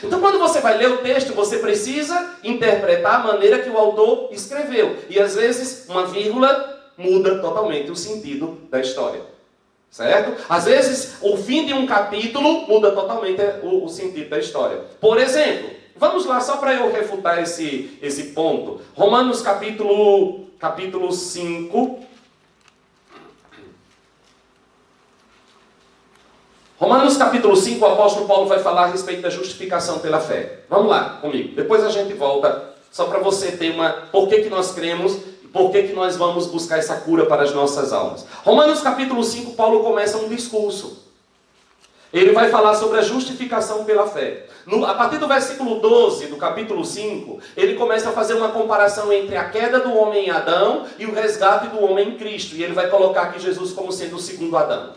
Então, quando você vai ler o texto, você precisa interpretar a maneira que o autor escreveu. E às vezes, uma vírgula muda totalmente o sentido da história. Certo? Às vezes, o fim de um capítulo muda totalmente o sentido da história. Por exemplo, vamos lá, só para eu refutar esse ponto. Romanos capítulo 5. Romanos capítulo 5, o apóstolo Paulo vai falar a respeito da justificação pela fé. Vamos lá comigo. Depois a gente volta, só para você ter por que nós cremos. Por que nós vamos buscar essa cura para as nossas almas? Romanos capítulo 5, Paulo começa um discurso. Ele vai falar sobre a justificação pela fé. A partir do versículo 12 do capítulo 5, ele começa a fazer uma comparação entre a queda do homem em Adão e o resgate do homem em Cristo. E ele vai colocar aqui Jesus como sendo o segundo Adão.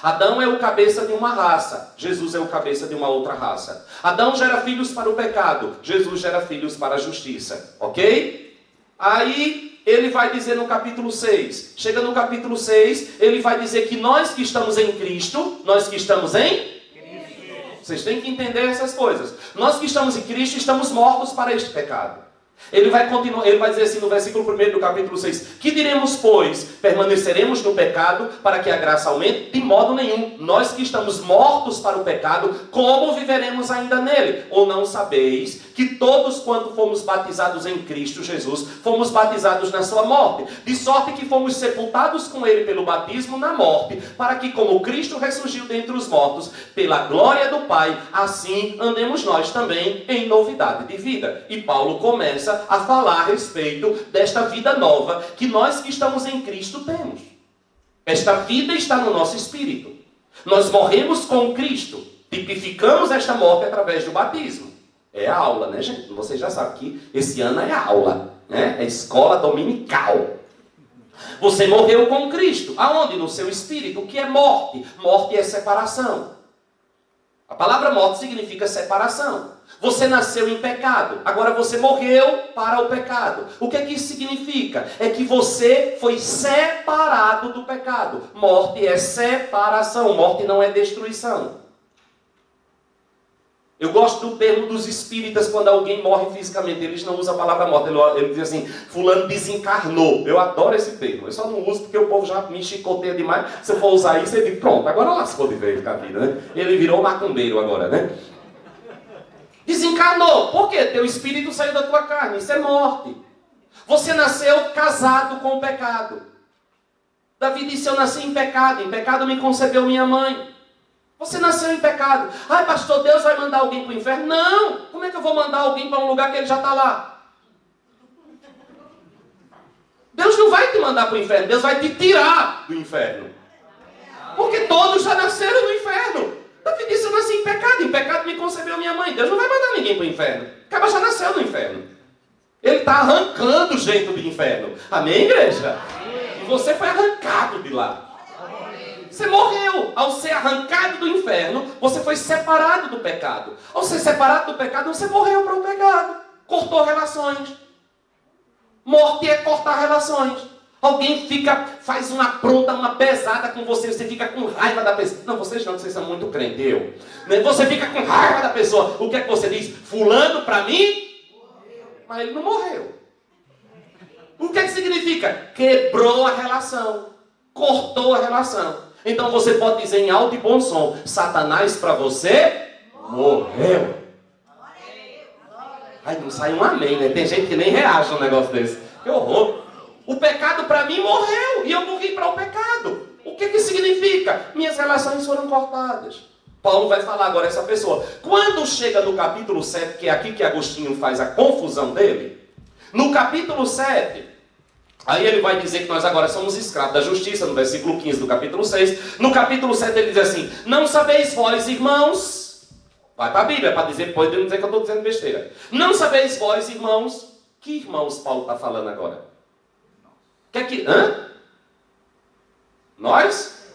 Adão é o cabeça de uma raça, Jesus é o cabeça de uma outra raça. Adão gera filhos para o pecado, Jesus gera filhos para a justiça. Ok? Aí ele vai dizer no capítulo 6, chega no capítulo 6, ele vai dizer que nós que estamos em Cristo, nós que estamos em Cristo. Vocês têm que entender essas coisas. Nós que estamos em Cristo estamos mortos para este pecado. Ele vai continuar, ele vai dizer assim no versículo 1 do capítulo 6: que diremos, pois? Permaneceremos no pecado para que a graça aumente? De modo nenhum. Nós que estamos mortos para o pecado, como viveremos ainda nele? Ou não sabeis que todos quanto fomos batizados em Cristo Jesus, fomos batizados na sua morte? De sorte que fomos sepultados com ele pelo batismo na morte, para que como Cristo ressurgiu dentre os mortos, pela glória do Pai, assim andemos nós também em novidade de vida. E Paulo começa a falar a respeito desta vida nova que nós que estamos em Cristo temos. Esta vida está no nosso espírito. Nós morremos com Cristo. Tipificamos esta morte através do batismo. É a aula, né, gente? Vocês já sabem que esse ano é aula, né? É escola dominical. Você morreu com Cristo. Aonde? No seu espírito. O que é morte? Morte é separação. A palavra morte significa separação. Você nasceu em pecado, agora você morreu para o pecado. O que é que isso significa? É que você foi separado do pecado. Morte é separação, morte não é destruição. Eu gosto do termo dos espíritas quando alguém morre fisicamente. Eles não usam a palavra morte, ele diz assim: fulano desencarnou. Eu adoro esse termo, eu só não uso porque o povo já me chicoteia demais. Se eu for usar isso, ele diz: pronto, agora lascou de vez com a vida, né? Ele virou macumbeiro agora, né? Desencarnou. Por quê? Teu espírito saiu da tua carne. Isso é morte. Você nasceu casado com o pecado. Davi disse: eu nasci em pecado me concebeu minha mãe. Você nasceu em pecado. Ai, pastor, Deus vai mandar alguém para o inferno? Não! Como é que eu vou mandar alguém para um lugar que ele já está lá? Deus não vai te mandar para o inferno. Deus vai te tirar do inferno. Porque todos já nasceram no inferno. Davi disse: eu nasci em pecado me concebeu minha mãe. Deus não vai mandar ninguém para o inferno. Acaba já nasceu no inferno. Ele está arrancando gente do inferno. Amém, igreja? E você foi arrancado de lá. Você morreu. Ao ser arrancado do inferno, você foi separado do pecado. Ao ser separado do pecado, você morreu para o pecado. Cortou relações. Morte é cortar relações. Alguém faz uma apronta, uma pesada com você, você fica com raiva da pessoa. Não, vocês não, vocês são muito crentes, eu. Você fica com raiva da pessoa. O que é que você diz? Fulano para mim? Mas ele não morreu. O que é que significa? Quebrou a relação. Cortou a relação. Então você pode dizer em alto e bom som: Satanás para você morreu. Ai, não sai um amém, né? Tem gente que nem reage a um negócio desse. Que horror. O pecado para mim morreu e eu morri para o pecado. O que significa? Minhas relações foram cortadas. Paulo vai falar agora essa pessoa. Quando chega no capítulo 7, que é aqui que Agostinho faz a confusão dele, no capítulo 7, aí ele vai dizer que nós agora somos escravos da justiça, no versículo 15 do capítulo 6. No capítulo 7 ele diz assim: não sabeis vós, irmãos, vai para a Bíblia para dizer, pode não dizer que eu estou dizendo besteira. Não sabeis vós, irmãos, que irmãos Paulo está falando agora? Hã? Nós?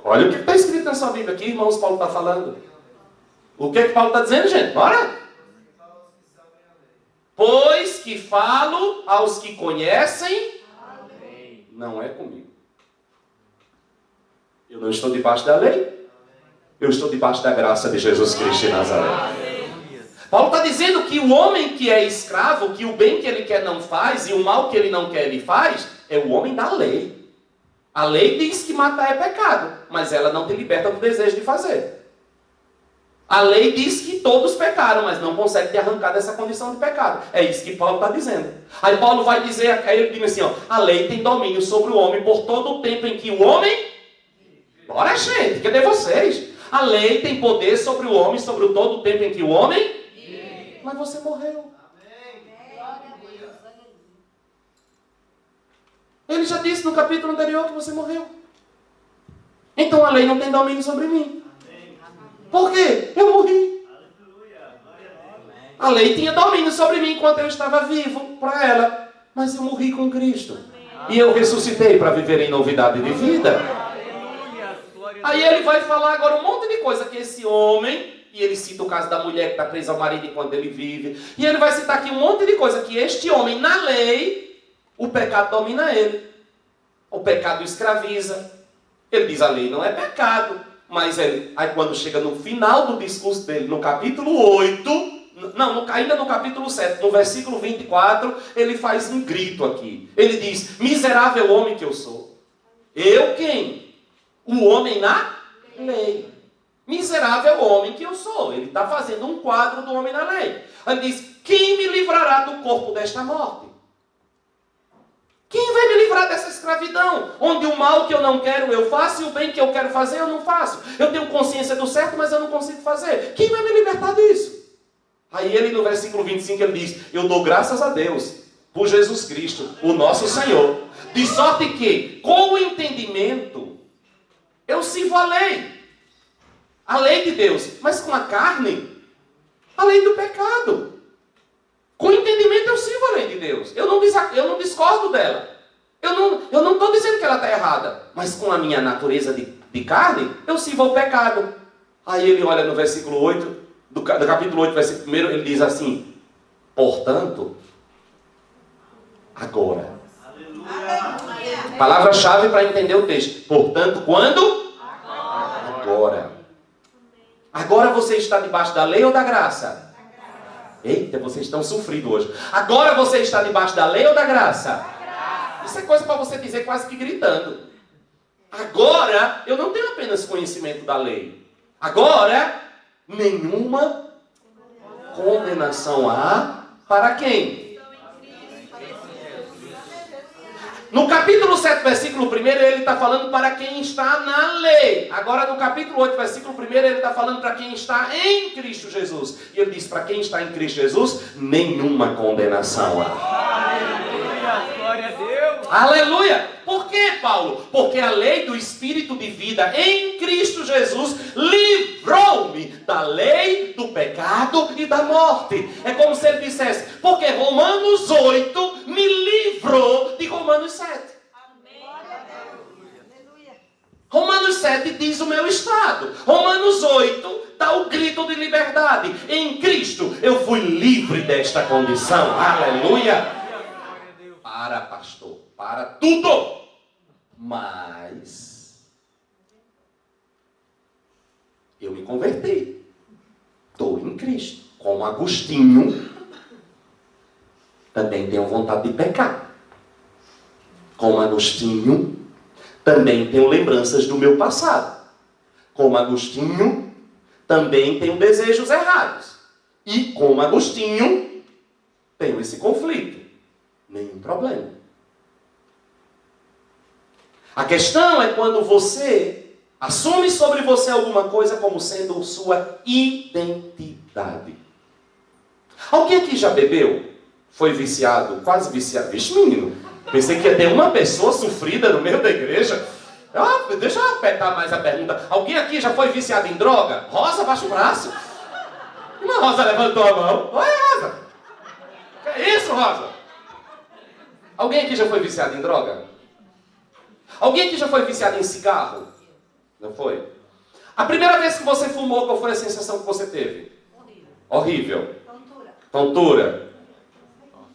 Olha o que está escrito na sua Bíblia aqui, irmãos, Paulo está falando. O que é que Paulo está dizendo, gente? Bora! Pois que falo aos que conhecem, não é comigo. Eu não estou debaixo da lei. Eu estou debaixo da graça de Jesus Cristo de Nazaré. Paulo está dizendo que o homem que é escravo, que o bem que ele quer não faz e o mal que ele não quer ele faz, é o homem da lei. A lei diz que matar é pecado, mas ela não te liberta do desejo de fazer. A lei diz que todos pecaram, mas não consegue te arrancar dessa condição de pecado. É isso que Paulo está dizendo. Aí Paulo vai dizer, aí ele diz assim, ó: a lei tem domínio sobre o homem por todo o tempo em que o homem... Bora, gente, cadê vocês? A lei tem poder sobre o homem, sobre todo o tempo em que o homem... Mas você morreu. Ele já disse no capítulo anterior que você morreu. Então a lei não tem domínio sobre mim. Por quê? Eu morri. A lei tinha domínio sobre mim enquanto eu estava vivo para ela. Mas eu morri com Cristo. E eu ressuscitei para viver em novidade de vida. Aí ele vai falar agora um monte de coisa que esse homem... E ele cita o caso da mulher que está presa ao marido enquanto ele vive. E ele vai citar aqui um monte de coisa que este homem, na lei, o pecado domina ele. O pecado escraviza. Ele diz a lei não é pecado. Mas ele, aí quando chega no final do discurso dele, no capítulo 8, ainda no capítulo 7, no versículo 24, ele faz um grito aqui. Ele diz, miserável homem que eu sou. Eu quem? O homem na lei. Miserável homem que eu sou. Ele está fazendo um quadro do homem na lei. Ele diz, quem me livrará do corpo desta morte? Quem vai me livrar dessa escravidão? Onde o mal que eu não quero eu faço e o bem que eu quero fazer eu não faço. Eu tenho consciência do certo, mas eu não consigo fazer. Quem vai me libertar disso? Aí ele no versículo 25 ele diz, eu dou graças a Deus por Jesus Cristo, o nosso Senhor. De sorte que, com o entendimento, eu sirvo a lei. A lei de Deus, mas com a carne, a lei do pecado. Com o entendimento eu sirvo a lei de Deus. Eu não discordo dela. Eu não estou dizendo que ela está errada. Mas com a minha natureza de carne, eu sirvo ao pecado. Aí ele olha no versículo 8, do capítulo 8, versículo 1, ele diz assim, portanto, agora. Palavra-chave para entender o texto. Portanto, quando? Agora. Agora você está debaixo da lei ou da graça? Eita, vocês estão sofridos hoje. Agora você está debaixo da lei ou da graça? Isso é coisa para você dizer quase que gritando. Agora, eu não tenho apenas conhecimento da lei. Agora, nenhuma condenação há para quem? No capítulo 7, versículo 1, ele está falando para quem está na lei. Agora, no capítulo 8, versículo 1, ele está falando para quem está em Cristo Jesus. E ele diz, para quem está em Cristo Jesus, nenhuma condenação há. Aleluia! Glória a Deus! Aleluia! Por quê, Paulo? Porque a lei do Espírito de vida em Cristo Jesus livrou-me da lei, do pecado e da morte. É como se ele dissesse, porque Romanos 8 me livrou de Romanos 7. Romanos 7 diz o meu estado. Romanos 8 dá o grito de liberdade. Em Cristo eu fui livre desta condição. Aleluia! Para, pastor, para tudo. Mas eu me converti. Estou em Cristo. Como Agostinho, também tenho vontade de pecar. Como Agostinho, também tenho lembranças do meu passado. Como Agostinho, também tenho desejos errados. E como Agostinho, tenho esse conflito. Nenhum problema. A questão é quando você assume sobre você alguma coisa como sendo sua identidade. Alguém aqui já bebeu? Foi viciado? Quase viciado? Vixe, menino. Pensei que ia ter uma pessoa sofrida no meio da igreja. Deixa eu apertar mais a pergunta. Alguém aqui já foi viciado em droga? Rosa, baixa o braço. Uma Rosa levantou a mão. Oi, Rosa. Que é isso, Rosa? Alguém aqui já foi viciado em droga? Alguém aqui já foi viciado em cigarro? Não foi? A primeira vez que você fumou, qual foi a sensação que você teve? Horrível. Tontura.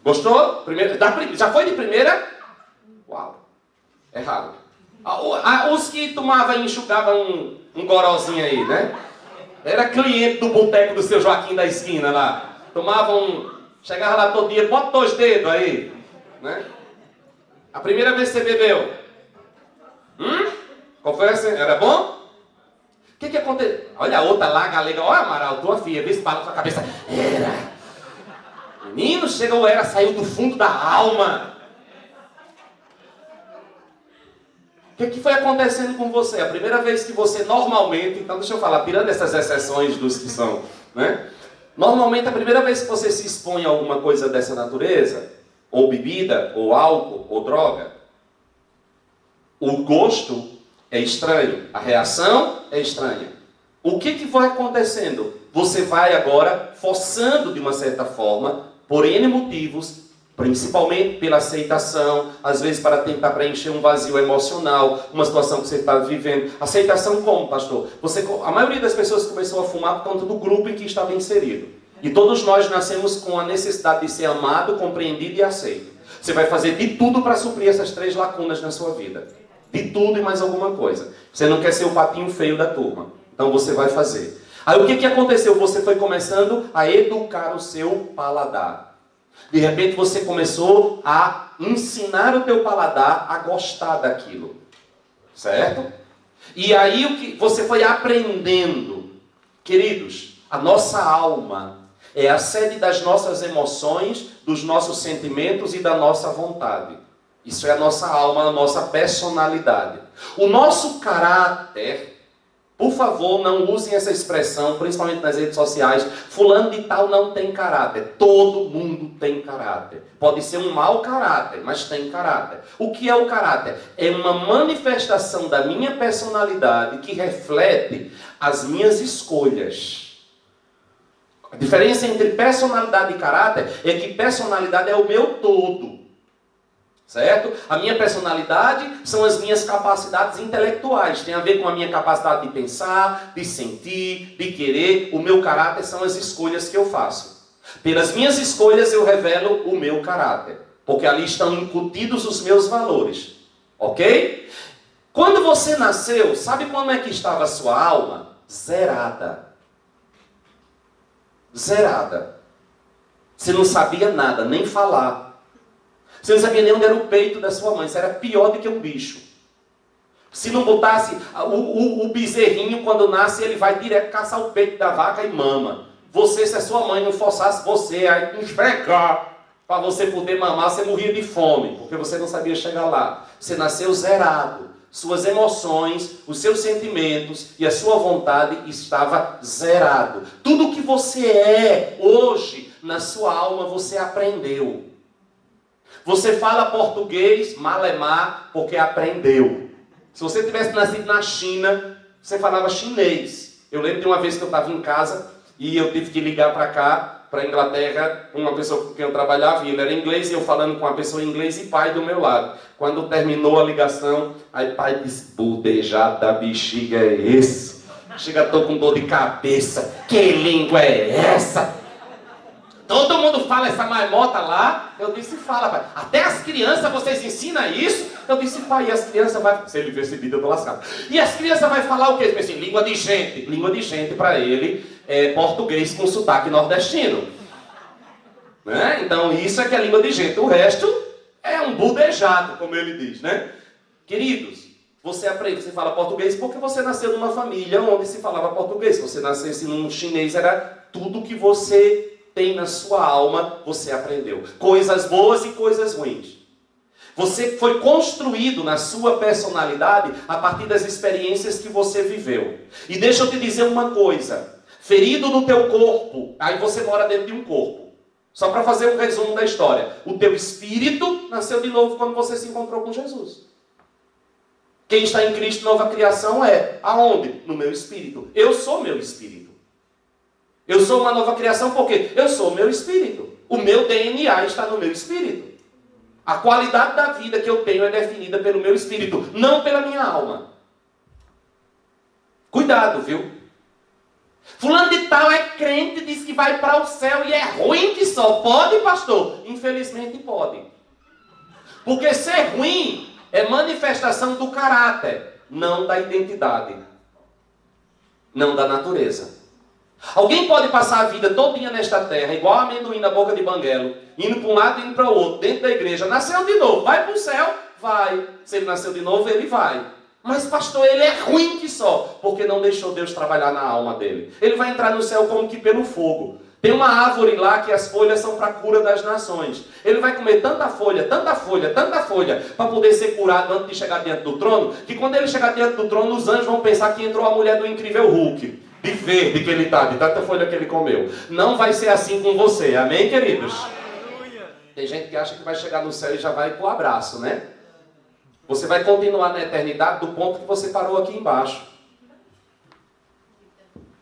Gostou? Já foi de primeira? Uau. Errado. Os que tomavam e enxugavam um gorozinho aí, né? Era cliente do boteco do seu Joaquim da esquina lá. Chegava lá todo dia, bota 2 dedos aí. Né? A primeira vez que você bebeu? Qual foi essa? Era bom? O que aconteceu? Olha a outra lá, galega. Olha, Amaral, tua filha, vê se bala na sua cabeça. Era. Menino, chegou, saiu do fundo da alma. O que foi acontecendo com você? A primeira vez que você normalmente, então deixa eu falar, tirando essas exceções dos que são, né? Normalmente a primeira vez que você se expõe a alguma coisa dessa natureza, ou bebida, ou álcool, ou droga, o gosto é estranho. A reação é estranha. O que vai acontecendo? Você vai agora forçando de uma certa forma, por N motivos, principalmente pela aceitação, às vezes para tentar preencher um vazio emocional, uma situação que você está vivendo. Aceitação como, pastor? A maioria das pessoas começou a fumar por conta do grupo em que estava inserido. E todos nós nascemos com a necessidade de ser amado, compreendido e aceito. Você vai fazer de tudo para suprir essas 3 lacunas na sua vida. De tudo e mais alguma coisa. Você não quer ser o patinho feio da turma. Então você vai fazer. Aí o que aconteceu? Você foi começando a educar o seu paladar. De repente você começou a ensinar o teu paladar a gostar daquilo. Certo? E aí o que você foi aprendendo. Queridos, a nossa alma é a sede das nossas emoções, dos nossos sentimentos e da nossa vontade. Isso é a nossa alma, a nossa personalidade. O nosso caráter, por favor, não usem essa expressão, principalmente nas redes sociais, fulano de tal não tem caráter. Todo mundo tem caráter. Pode ser um mau caráter, mas tem caráter. O que é o caráter? É uma manifestação da minha personalidade que reflete as minhas escolhas. A diferença entre personalidade e caráter é que personalidade é o meu todo. Certo? A minha personalidade são as minhas capacidades intelectuais. Tem a ver com a minha capacidade de pensar, de sentir, de querer. O meu caráter são as escolhas que eu faço. Pelas minhas escolhas eu revelo o meu caráter. Porque ali estão incutidos os meus valores. Ok? Quando você nasceu, sabe como é que estava a sua alma? Zerada. Zerada. Você não sabia nada, nem falar. Você não sabia nem onde era o peito da sua mãe. Isso era pior do que um bicho. Se não botasse o bezerrinho, quando nasce, ele vai direto caçar o peito da vaca e mama. Você, se a sua mãe não forçasse você a esfregar para você poder mamar, você morria de fome, porque você não sabia chegar lá. Você nasceu zerado. Suas emoções, os seus sentimentos e a sua vontade estava zerado. Tudo que você é hoje, na sua alma, você aprendeu. Você fala português, malemar, porque aprendeu. Se você tivesse nascido na China, você falava chinês. Eu lembro de uma vez que eu estava em casa e eu tive que ligar para cá, para a Inglaterra, uma pessoa com quem eu trabalhava, e ele era inglês, e eu falando com uma pessoa em inglês e pai do meu lado. Quando terminou a ligação, aí pai disse, budejado da bexiga é esse? Chega, estou com dor de cabeça. Que língua é essa? Todo mundo fala essa marmota lá. Eu disse, fala, pai. Até as crianças vocês ensinam isso? Eu disse, pai, e as crianças vai... Se ele ver esse vídeo, eu tô lascado. E as crianças vai falar o quê? Eu disse, língua de gente. Língua de gente para ele é português com sotaque nordestino. Né? Então isso é que é língua de gente. O resto é um budejado, como ele diz, né? Queridos, você aprende, você fala português porque você nasceu numa família onde se falava português. Se você nascesse num chinês, era tudo que você tem na sua alma, você aprendeu. Coisas boas e coisas ruins. Você foi construído na sua personalidade a partir das experiências que você viveu. E deixa eu te dizer uma coisa. Ferido no teu corpo, aí você mora dentro de um corpo. Só para fazer um resumo da história. O teu espírito nasceu de novo quando você se encontrou com Jesus. Quem está em Cristo, nova criação é. Aonde? No meu espírito. Eu sou meu espírito. Eu sou uma nova criação porque eu sou o meu espírito. O meu DNA está no meu espírito. A qualidade da vida que eu tenho é definida pelo meu espírito, não pela minha alma. Cuidado, viu? Fulano de tal é crente, diz que vai para o céu e é ruim que só. Pode, pastor? Infelizmente pode. Porque ser ruim é manifestação do caráter, não da identidade, não da natureza. Alguém pode passar a vida todinha nesta terra, igual amendoim na boca de banguelo, indo para um lado e indo para o outro, dentro da igreja. Nasceu de novo, vai para o céu? Vai. Se ele nasceu de novo, ele vai. Mas pastor, ele é ruim que só, porque não deixou Deus trabalhar na alma dele. Ele vai entrar no céu como que pelo fogo. Tem uma árvore lá que as folhas são para a cura das nações. Ele vai comer tanta folha, para poder ser curado antes de chegar diante do trono, que quando ele chegar diante do trono, os anjos vão pensar que entrou a mulher do incrível Hulk. De verde que ele está, de tanta folha que ele comeu. Não vai ser assim com você, amém, queridos? Tem gente que acha que vai chegar no céu e já vai pro abraço, né? Você vai continuar na eternidade do ponto que você parou aqui embaixo.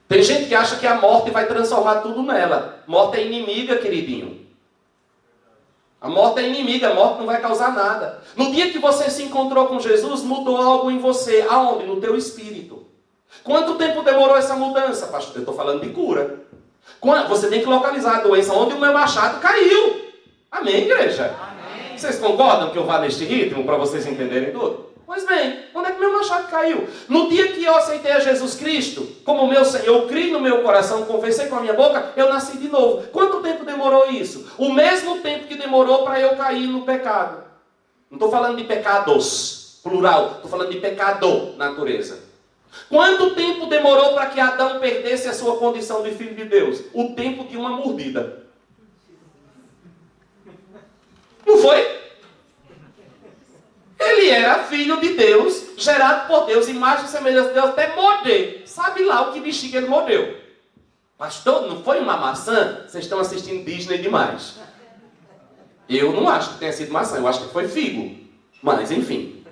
Tem gente que acha que a morte vai transformar tudo nela. Morte é inimiga, queridinho. A morte é inimiga, a morte não vai causar nada. No dia que você se encontrou com Jesus, mudou algo em você. Aonde? No teu espírito. Quanto tempo demorou essa mudança, pastor? Eu estou falando de cura. Você tem que localizar a doença onde o meu machado caiu. Amém, igreja? Amém. Vocês concordam que eu vá neste ritmo para vocês entenderem tudo? Pois bem, onde é que meu machado caiu? No dia que eu aceitei a Jesus Cristo como meu Senhor, eu criei no meu coração, confessei com a minha boca, eu nasci de novo. Quanto tempo demorou isso? O mesmo tempo que demorou para eu cair no pecado. Não estou falando de pecados, plural. Estou falando de pecado, natureza. Quanto tempo demorou para que Adão perdesse a sua condição de filho de Deus? O tempo de uma mordida. Não foi? Ele era filho de Deus, gerado por Deus, imagem e semelhança de Deus, até morder. Sabe lá o que bexiga ele mordeu. Pastor, não foi uma maçã? Vocês estão assistindo Disney demais. Eu não acho que tenha sido maçã, eu acho que foi figo. Mas, enfim.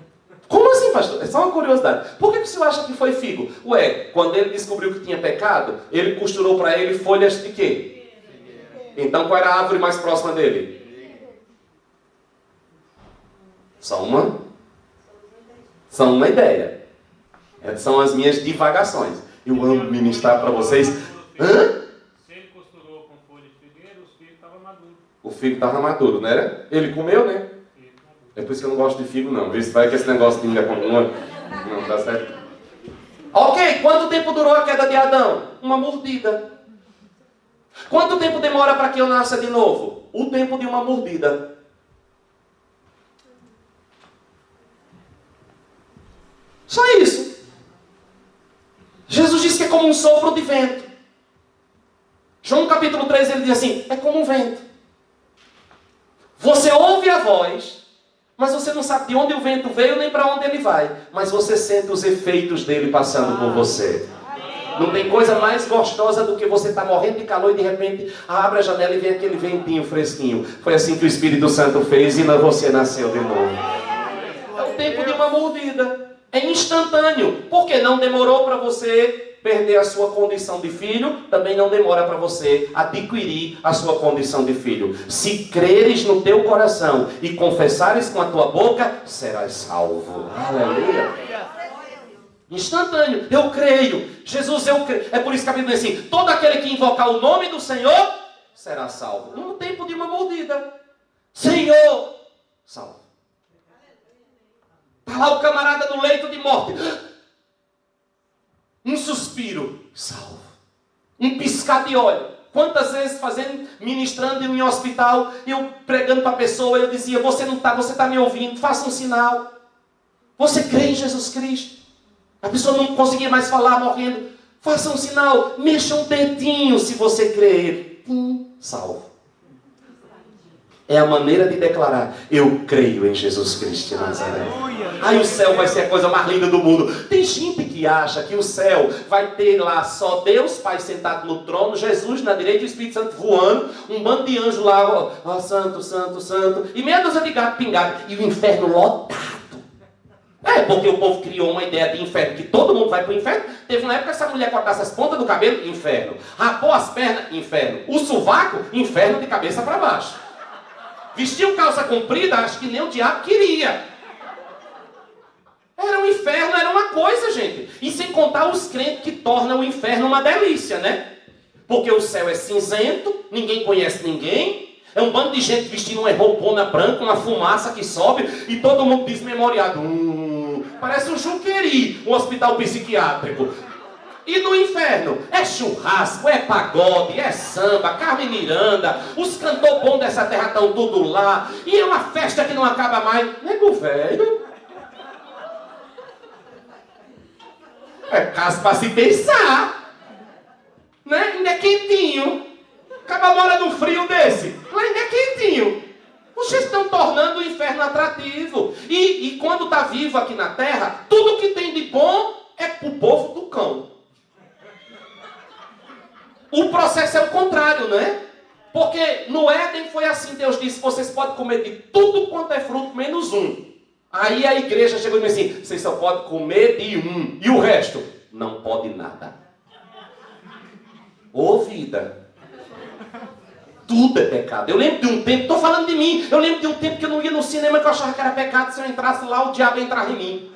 Como assim, pastor? É só uma curiosidade. Por que o senhor acha que foi figo? Ué, quando ele descobriu que tinha pecado, ele costurou para ele folhas de quê? Então, qual era a árvore mais próxima dele? Só uma ideia. São as minhas divagações. Eu amo ministrar para vocês. Hã? Se ele costurou com folha de figueira, o figo estava maduro. O figo estava maduro, não era? Ele comeu, né? É por isso que eu não gosto de figo, não. Vê se vai que esse negócio de mulher com uma. Não, tá certo? Ok, quanto tempo durou a queda de Adão? Uma mordida. Quanto tempo demora para que eu nasça de novo? O tempo de uma mordida. Só isso. Jesus disse que é como um sopro de vento. João capítulo 3 ele diz assim, é como um vento. Você ouve a voz, mas você não sabe de onde o vento veio nem para onde ele vai. Mas você sente os efeitos dele passando por você. Não tem coisa mais gostosa do que você estar morrendo de calor e de repente abre a janela e vem aquele ventinho fresquinho. Foi assim que o Espírito Santo fez e você nasceu de novo. É o tempo de uma mordida. É instantâneo, porque não demorou para você perder a sua condição de filho, também não demora para você adquirir a sua condição de filho. Se creres no teu coração e confessares com a tua boca, serás salvo. Aleluia. Instantâneo, eu creio. Jesus, eu creio. É por isso que a Bíblia diz assim, todo aquele que invocar o nome do Senhor, será salvo. No tempo de uma mordida. Senhor, salvo. Está lá o camarada no leito de morte. Um suspiro, salvo. Um piscar de olho. Quantas vezes ministrando em um hospital, eu pregando para a pessoa, eu dizia, você está me ouvindo, faça um sinal. Você crê em Jesus Cristo? A pessoa não conseguia mais falar, morrendo. Faça um sinal, mexa um dedinho se você crer. Salvo. É a maneira de declarar, eu creio em Jesus Cristo de Nazaré. Aí o céu vai ser a coisa mais linda do mundo. Tem gente que acha que o céu vai ter lá só Deus Pai sentado no trono, Jesus na direita e o Espírito Santo voando, um bando de anjos lá, ó, santo, santo, santo, e meia dúzia de gato pingado, e o inferno lotado. É, porque o povo criou uma ideia de inferno, que todo mundo vai para o inferno. Teve uma época que essa mulher cortasse as pontas do cabelo, inferno. Rapou as pernas, inferno. O sovaco, inferno de cabeça para baixo. Vestiu calça comprida, acho que nem o diabo queria. Era um inferno, era uma coisa, gente. E sem contar os crentes que tornam o inferno uma delícia, né? Porque o céu é cinzento, ninguém conhece ninguém. É um bando de gente vestindo uma roupona branca, uma fumaça que sobe, e todo mundo desmemoriado. Parece um Juqueri, um hospital psiquiátrico. E no inferno, é churrasco, é pagode, é samba, Carmen Miranda, os cantores bons dessa terra estão tudo lá, e é uma festa que não acaba mais. Nego velho. É caso para se pensar. Né? Ainda é quentinho. Acaba mora num frio desse. Lá ainda é quentinho. Vocês estão tornando o inferno atrativo. E quando está vivo aqui na terra, tudo que tem de bom é para o povo do cão. O processo é o contrário, né? Porque no Éden foi assim, Deus disse, vocês podem comer de tudo quanto é fruto, menos um. Aí a igreja chegou e disse assim, vocês só podem comer de um. E o resto? Não pode nada. Ô vida. Tudo é pecado. Eu lembro de um tempo, estou falando de mim, eu lembro de um tempo que eu não ia no cinema que eu achava que era pecado. Se eu entrasse lá, o diabo entrava em mim.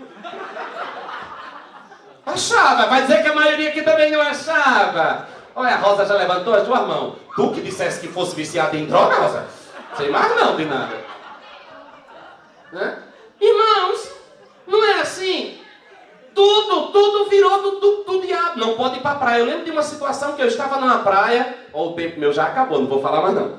Achava, vai dizer que a maioria aqui também não achava. Olha, a Rosa já levantou as tuas mãos. Tu que dissesse que fosse viciada em droga, Rosa? Sei mais não de nada. Né? Irmãos, não é assim? Tudo virou do diabo. Não pode ir para a praia. Eu lembro de uma situação que eu estava numa praia. Ó, o tempo meu já acabou, não vou falar mais não.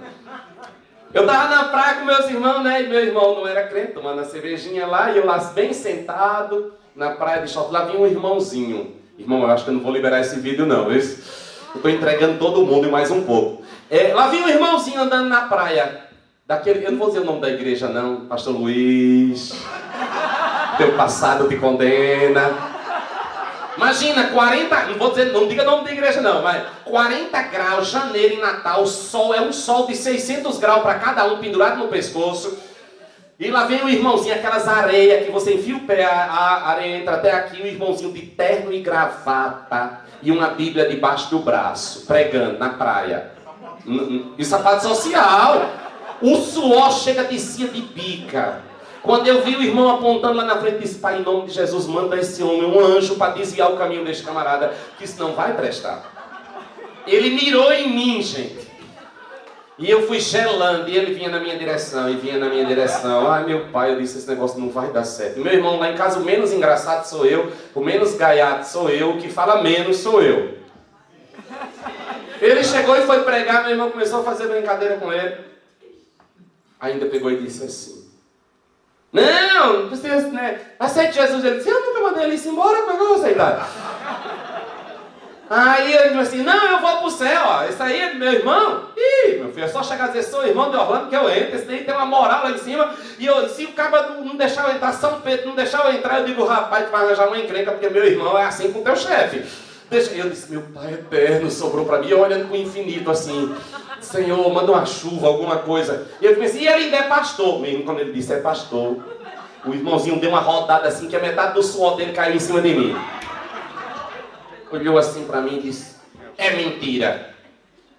Eu estava na praia com meus irmãos, né? E meu irmão não era crente, tomando a cervejinha lá. E eu lá bem sentado na praia de short. Lá vinha um irmãozinho. Irmão, eu acho que eu não vou liberar esse vídeo não, viu? Eu estou entregando todo mundo e mais um pouco. Lá vinha um irmãozinho andando na praia. Eu não vou dizer o nome da igreja não. Pastor Luiz. Teu passado te condena. Imagina, 40, não diga nome da igreja não, mas 40 graus, janeiro e Natal, sol, é um sol de 600 graus para cada um, pendurado no pescoço. E lá vem o irmãozinho, aquelas areias que você enfia o pé, a areia entra até aqui, o irmãozinho de terno e gravata e uma bíblia debaixo do braço, pregando na praia. E sapato social. O suor chega de cia de pica. Quando eu vi o irmão apontando lá na frente, disse, Pai, em nome de Jesus, manda esse homem um anjo para desviar o caminho deste camarada, que isso não vai prestar. Ele mirou em mim, gente. E eu fui gelando, e ele vinha na minha direção, e vinha na minha direção. Ai, meu pai, eu disse, esse negócio não vai dar certo. E meu irmão, lá em casa, o menos engraçado sou eu, o menos gaiato sou eu, o que fala menos sou eu. Ele chegou e foi pregar, meu irmão começou a fazer brincadeira com ele. Ainda pegou e disse assim, não precisa, né? Aceite Jesus. Ele disse, eu nunca mandei ele ir embora, como é que eu vou aceitar? Aí ele disse assim, não, eu vou pro céu, ó. Esse aí é meu irmão. Ih, meu filho, é só chegar a dizer, sou irmão de Orlando que eu entro. Esse daí tem uma moral lá em cima. E se o cara não deixar eu entrar, São Pedro não deixar eu entrar, eu digo, rapaz, tu vai arranjar uma encrenca, porque meu irmão é assim com o teu chefe. Eu disse, meu Pai eterno sobrou para mim, olhando para o infinito assim, Senhor, manda uma chuva, alguma coisa. E eu comecei, e ele ainda é pastor. Mesmo quando ele disse é pastor, o irmãozinho deu uma rodada assim, que a metade do suor dele caiu em cima de mim. Olhou assim para mim e disse, é mentira.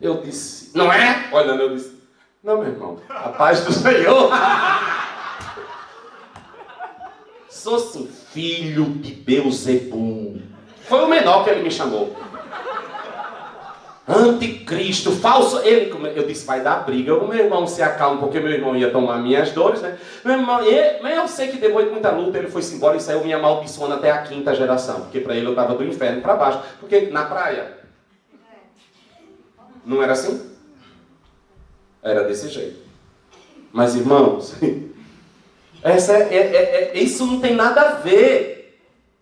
Eu disse, não é? Olhando, eu disse, não, meu irmão, a paz do Senhor. Sou assim, filho de Beelzebul. Foi o menor que ele me chamou. Anticristo, falso. Eu disse, vai dar briga. O meu irmão se acalma, porque meu irmão ia tomar minhas dores, né? Meu irmão, mas eu sei que depois de muita luta, ele foi-se embora e saiu me amaldiçoando até a 5ª geração. Porque para ele eu estava do inferno para baixo. Porque na praia. Não era assim? Era desse jeito. Mas irmãos, isso não tem nada a ver.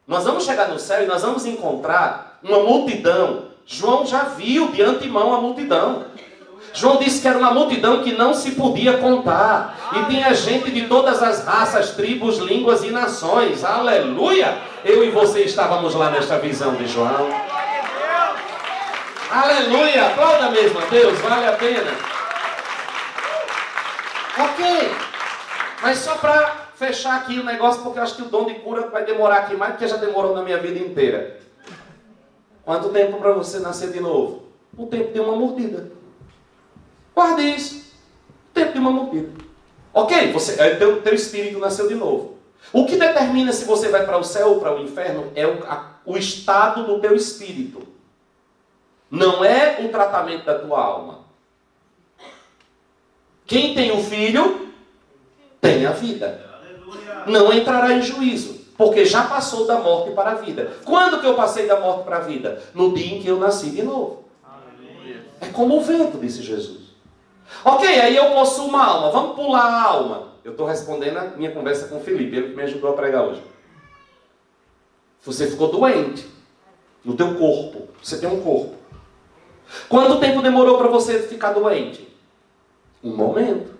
Nós vamos chegar no céu e nós vamos encontrar uma multidão. João já viu de antemão a multidão. João disse que era uma multidão que não se podia contar. E tinha gente de todas as raças, tribos, línguas e nações. Aleluia! Eu e você estávamos lá nesta visão de João. Aleluia! Aplauda mesmo a Deus, vale a pena. Ok. Mas só para fechar aqui o negócio, porque eu acho que o dom de cura vai demorar aqui mais do que já demorou na minha vida inteira. Quanto tempo para você nascer de novo? O tempo de uma mordida. Guarde isso. O tempo de uma mordida. Ok, teu espírito nasceu de novo. O que determina se você vai para o céu ou para o inferno é o estado do teu espírito. Não é o tratamento da tua alma. Quem tem o filho, tem a vida. Não entrará em juízo, porque já passou da morte para a vida. Quando que eu passei da morte para a vida? No dia em que eu nasci de novo. É como o vento, disse Jesus. Ok, aí eu possuo uma alma. Vamos pular a alma. Eu estou respondendo a minha conversa com o Felipe, ele que me ajudou a pregar hoje. Você ficou doente no teu corpo. Você tem um corpo. Quanto tempo demorou para você ficar doente? Um momento.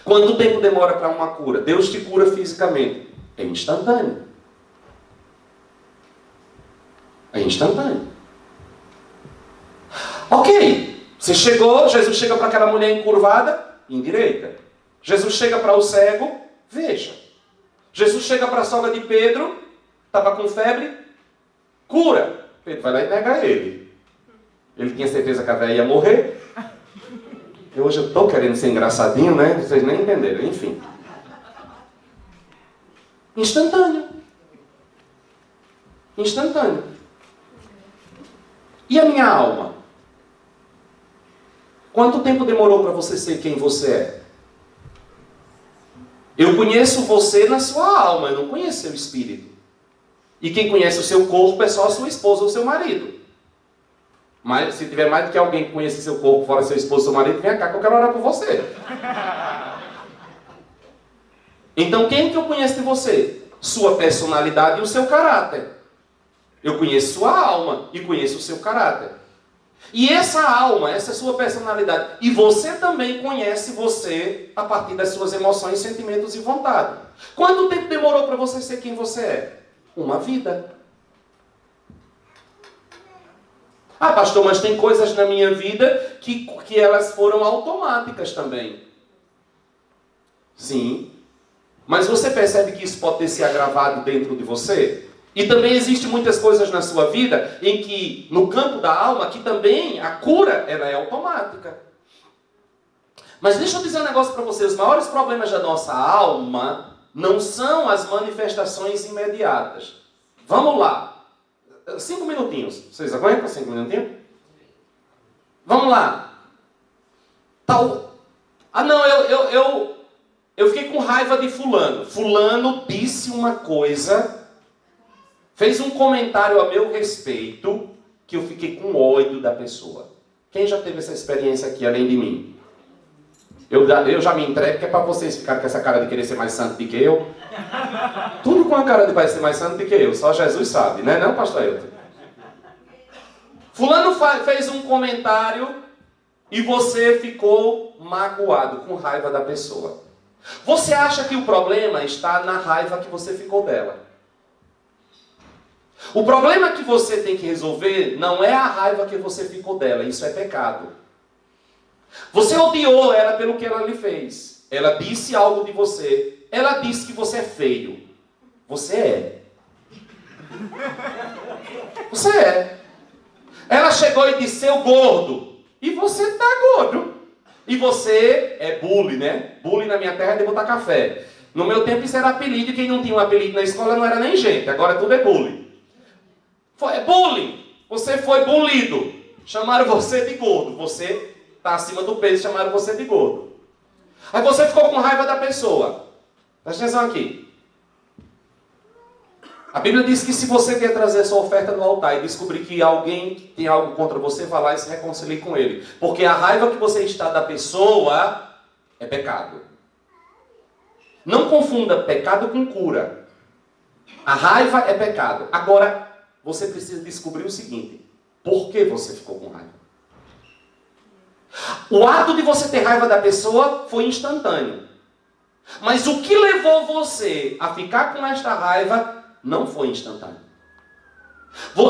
Quanto tempo demora para uma cura? Deus te cura fisicamente. É instantâneo. É instantâneo. Ok. Você chegou, Jesus chega para aquela mulher encurvada, endireita. Jesus chega para o cego, veja. Jesus chega para a sogra de Pedro, estava com febre, cura. Pedro vai lá e nega ele. Ele tinha certeza que a velha ia morrer. E hoje eu estou querendo ser engraçadinho, né? Vocês nem entenderam, enfim. Instantâneo. Instantâneo. E a minha alma? Quanto tempo demorou para você ser quem você é? Eu conheço você na sua alma, eu não conheço seu espírito. E quem conhece o seu corpo é só a sua esposa ou seu marido. Mas se tiver mais do que alguém que conhece seu corpo fora seu esposo ou seu marido, vem cá que eu quero orar por você. Então quem que eu conheço de você? Sua personalidade e o seu caráter. Eu conheço sua alma e conheço o seu caráter. E essa alma, essa sua personalidade, e você também conhece você a partir das suas emoções, sentimentos e vontade. Quanto tempo demorou para você ser quem você é? Uma vida. Ah, pastor, mas tem coisas na minha vida que elas foram automáticas também. Sim. Mas você percebe que isso pode ter se agravado dentro de você? E também existem muitas coisas na sua vida em que, no campo da alma, que também a cura ela é automática. Mas deixa eu dizer um negócio para você. Os maiores problemas da nossa alma não são as manifestações imediatas. Vamos lá. 5 minutinhos. Vocês aguentam 5 minutinhos? Vamos lá. Tal. Ah, não, eu fiquei com raiva de fulano. Fulano disse uma coisa, fez um comentário a meu respeito, que eu fiquei com ódio da pessoa. Quem já teve essa experiência aqui, além de mim? Eu já me entrego, que é para vocês ficarem com essa cara de querer ser mais santo do que eu. Tudo com a cara de parecer mais santo do que eu. Só Jesus sabe, né? Não, pastor Ailton? Fulano fez um comentário e você ficou magoado, com raiva da pessoa. Você acha que o problema está na raiva que você ficou dela? O problema que você tem que resolver não é a raiva que você ficou dela. Isso é pecado. Você odiou ela pelo que ela lhe fez. Ela disse algo de você. Ela disse que você é feio. Você é. Você é. Ela chegou e disse, seu gordo. E você está gordo. E você é bully, né? Bully na minha terra é de botar café. No meu tempo isso era apelido. E quem não tinha um apelido na escola não era nem gente. Agora tudo é bully. É bullying. Você foi bulido. Chamaram você de gordo. Você está acima do peso, chamaram você de gordo. Aí você ficou com raiva da pessoa. Presta atenção aqui. A Bíblia diz que se você quer trazer sua oferta no altar e descobrir que alguém tem algo contra você, vá lá e se reconcilie com ele. Porque a raiva que você está da pessoa é pecado. Não confunda pecado com cura. A raiva é pecado. Agora, você precisa descobrir o seguinte. Por que você ficou com raiva? O ato de você ter raiva da pessoa foi instantâneo. Mas o que levou você a ficar com esta raiva não foi instantâneo.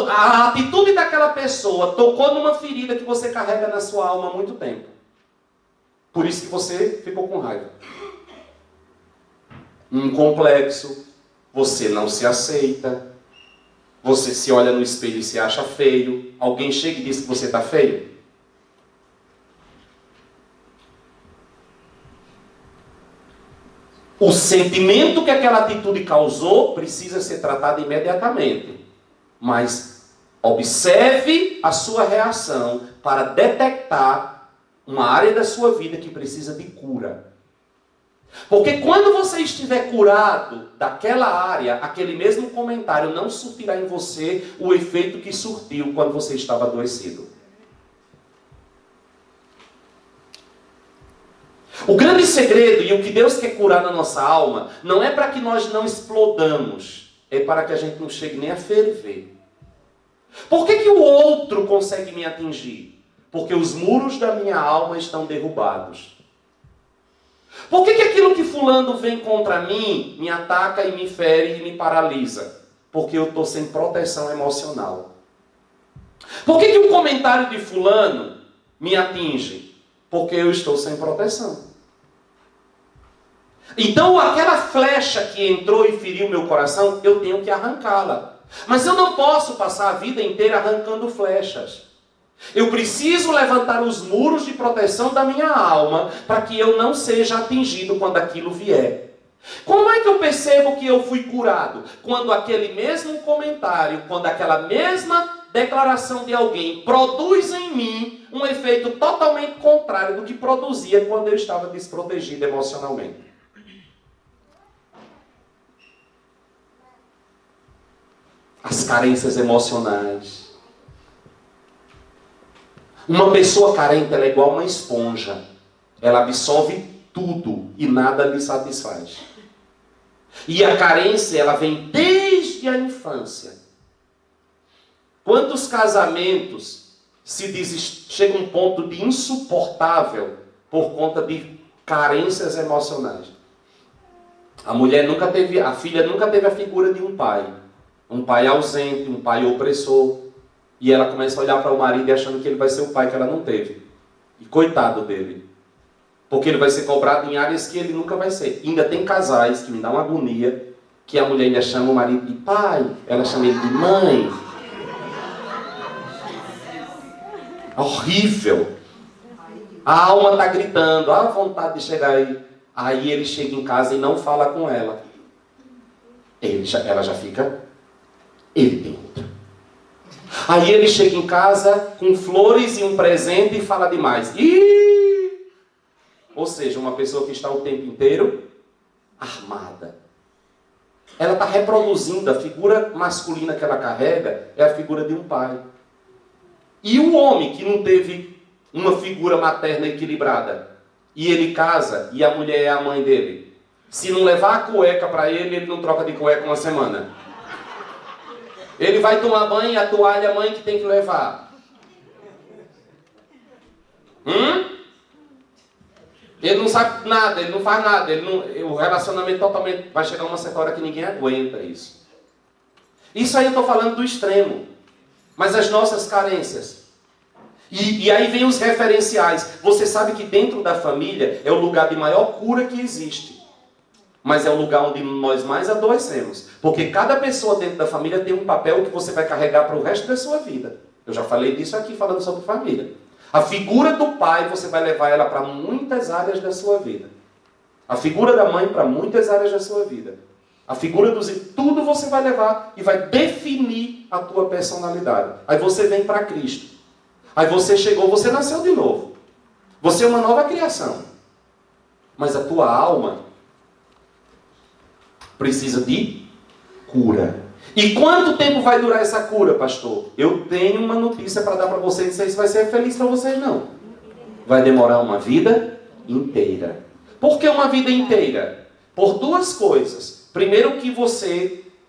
A atitude daquela pessoa tocou numa ferida que você carrega na sua alma há muito tempo. Por isso que você ficou com raiva. Um complexo, você não se aceita, você se olha no espelho e se acha feio, alguém chega e diz que você está feio. O sentimento que aquela atitude causou precisa ser tratado imediatamente. Mas observe a sua reação para detectar uma área da sua vida que precisa de cura. Porque quando você estiver curado daquela área, aquele mesmo comentário não surtirá em você o efeito que surtiu quando você estava adoecido. O grande segredo e o que Deus quer curar na nossa alma não é para que nós não explodamos, é para que a gente não chegue nem a ferver. Por que o outro consegue me atingir? Porque os muros da minha alma estão derrubados. Por que aquilo que fulano vem contra mim me ataca e me fere e me paralisa? Porque eu estou sem proteção emocional. Por que o comentário de fulano me atinge? Porque eu estou sem proteção. Então aquela flecha que entrou e feriu meu coração, eu tenho que arrancá-la. Mas eu não posso passar a vida inteira arrancando flechas. Eu preciso levantar os muros de proteção da minha alma para que eu não seja atingido quando aquilo vier. Como é que eu percebo que eu fui curado? Quando aquele mesmo comentário, quando aquela mesma declaração de alguém produz em mim um efeito totalmente contrário do que produzia quando eu estava desprotegido emocionalmente. As carências emocionais. Uma pessoa carente, ela é igual uma esponja. Ela absorve tudo e nada lhe satisfaz. E a carência, ela vem desde a infância. Quantos casamentos chegam a um ponto de insuportável por conta de carências emocionais? A filha nunca teve a figura de um pai ausente, um pai opressor. E ela começa a olhar para o marido achando que ele vai ser o pai que ela não teve. E coitado dele. Porque ele vai ser cobrado em áreas que ele nunca vai ser. E ainda tem casais que me dão uma agonia, que a mulher ainda chama o marido de pai, ela chama ele de mãe. Horrível. A alma está gritando, a vontade de chegar aí. Aí ele chega em casa e não fala com ela. Ela já fica, ele tem outra. Aí ele chega em casa com flores e um presente e fala demais. Ou seja, uma pessoa que está o tempo inteiro armada. Ela está reproduzindo a figura masculina que ela carrega, é a figura de um pai. E o homem que não teve uma figura materna equilibrada, e ele casa, e a mulher é a mãe dele, se não levar a cueca para ele, ele não troca de cueca uma semana. Ele vai tomar banho e a toalha a mãe que tem que levar. Ele não sabe nada, ele não faz nada. O relacionamento totalmente... Vai chegar uma certa hora que ninguém aguenta isso. Isso aí eu estou falando do extremo. Mas as nossas carências. E aí vem os referenciais. Você sabe que dentro da família é o lugar de maior cura que existe. Mas é o lugar onde nós mais adoecemos. Porque cada pessoa dentro da família tem um papel que você vai carregar para o resto da sua vida. Eu já falei disso aqui falando sobre família. A figura do pai, você vai levar ela para muitas áreas da sua vida. A figura da mãe para muitas áreas da sua vida. A figura dos... Tudo você vai levar e vai definir a tua personalidade. Aí você vem para Cristo. Aí você chegou, você nasceu de novo. Você é uma nova criação. Mas a tua alma precisa de cura. E quanto tempo vai durar essa cura, pastor? Eu tenho uma notícia para dar para vocês, não sei se vai ser feliz para vocês, não. Vai demorar uma vida inteira. Por que uma vida inteira? Por duas coisas. Primeiro que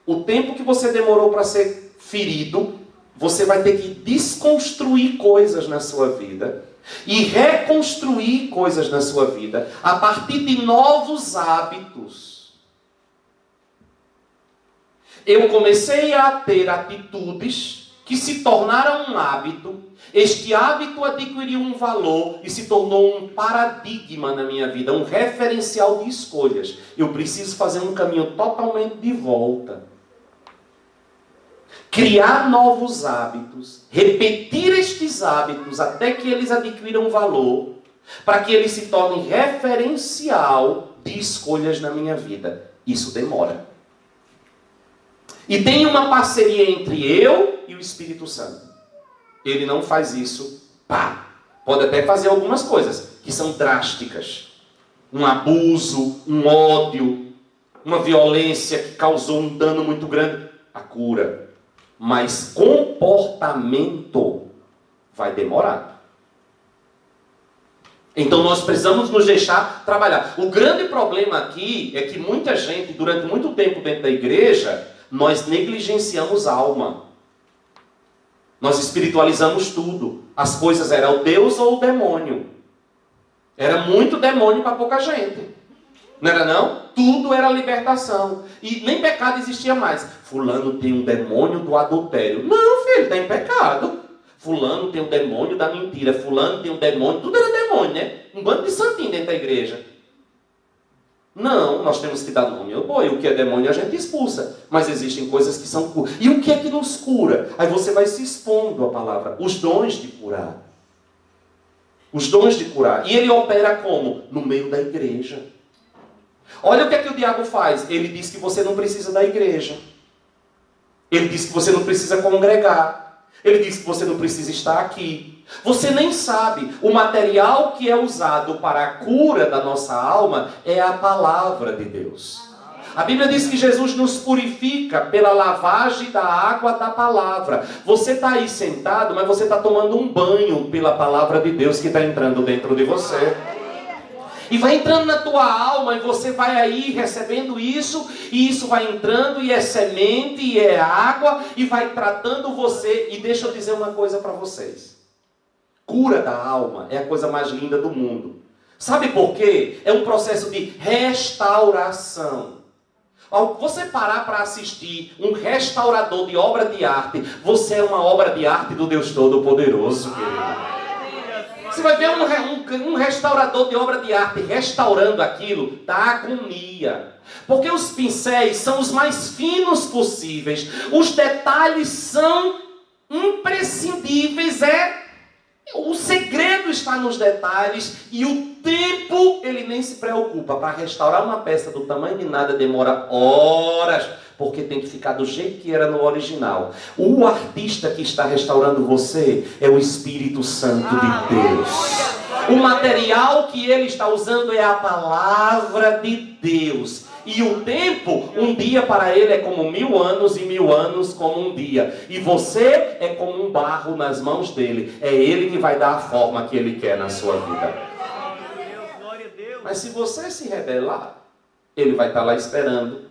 o tempo que você demorou para ser ferido, você vai ter que desconstruir coisas na sua vida e reconstruir coisas na sua vida a partir de novos hábitos. Eu comecei a ter atitudes que se tornaram um hábito. Este hábito adquiriu um valor e se tornou um paradigma na minha vida, um referencial de escolhas. Eu preciso fazer um caminho totalmente de volta. Criar novos hábitos, repetir estes hábitos até que eles adquiram valor, para que eles se tornem referencial de escolhas na minha vida. Isso demora. E tem uma parceria entre eu e o Espírito Santo. Ele não faz isso, pá. Pode até fazer algumas coisas que são drásticas. Um abuso, um ódio, uma violência que causou um dano muito grande. A cura. Mas comportamento vai demorar. Então nós precisamos nos deixar trabalhar. O grande problema aqui é que muita gente, durante muito tempo dentro da igreja, nós negligenciamos a alma. Nós espiritualizamos tudo. As coisas eram o Deus ou o demônio. Era muito demônio para pouca gente. Não era não? Tudo era libertação. E nem pecado existia mais. Fulano tem um demônio do adultério. Não, filho, está em pecado. Fulano tem um demônio da mentira. Fulano tem um demônio. Tudo era demônio, né? Um bando de santinho dentro da igreja. Não, nós temos que dar nome ao boi. O que é demônio a gente expulsa. Mas existem coisas que são cura. E o que é que nos cura? Aí você vai se expondo à palavra. Os dons de curar. Os dons de curar. E ele opera como? No meio da igreja. Olha o que é que o diabo faz. Ele diz que você não precisa da igreja. Ele diz que você não precisa congregar. Ele diz que você não precisa estar aqui. Você nem sabe. O material que é usado para a cura da nossa alma é a palavra de Deus. A Bíblia diz que Jesus nos purifica pela lavagem da água da palavra. Você está aí sentado, mas você está tomando um banho pela palavra de Deus que está entrando dentro de você. E vai entrando na tua alma, e você vai aí recebendo isso, e isso vai entrando, e é semente, e é água, e vai tratando você. E deixa eu dizer uma coisa para vocês. Cura da alma é a coisa mais linda do mundo. Sabe por quê? É um processo de restauração. Ao você parar para assistir um restaurador de obra de arte, você é uma obra de arte do Deus Todo-Poderoso, querido. Você vai ver um restaurador de obra de arte restaurando aquilo, dá agonia. Porque os pincéis são os mais finos possíveis. Os detalhes são imprescindíveis. O segredo está nos detalhes. E o tempo, ele nem se preocupa. Para restaurar uma peça do tamanho de nada demora horas. Porque tem que ficar do jeito que era no original. O artista que está restaurando você é o Espírito Santo de Deus. O material que ele está usando é a palavra de Deus. E o tempo, um dia para ele é como 1000 anos, e 1000 anos como um dia. E você é como um barro nas mãos dele. É ele que vai dar a forma que ele quer na sua vida. Mas se você se rebelar, ele vai estar lá esperando.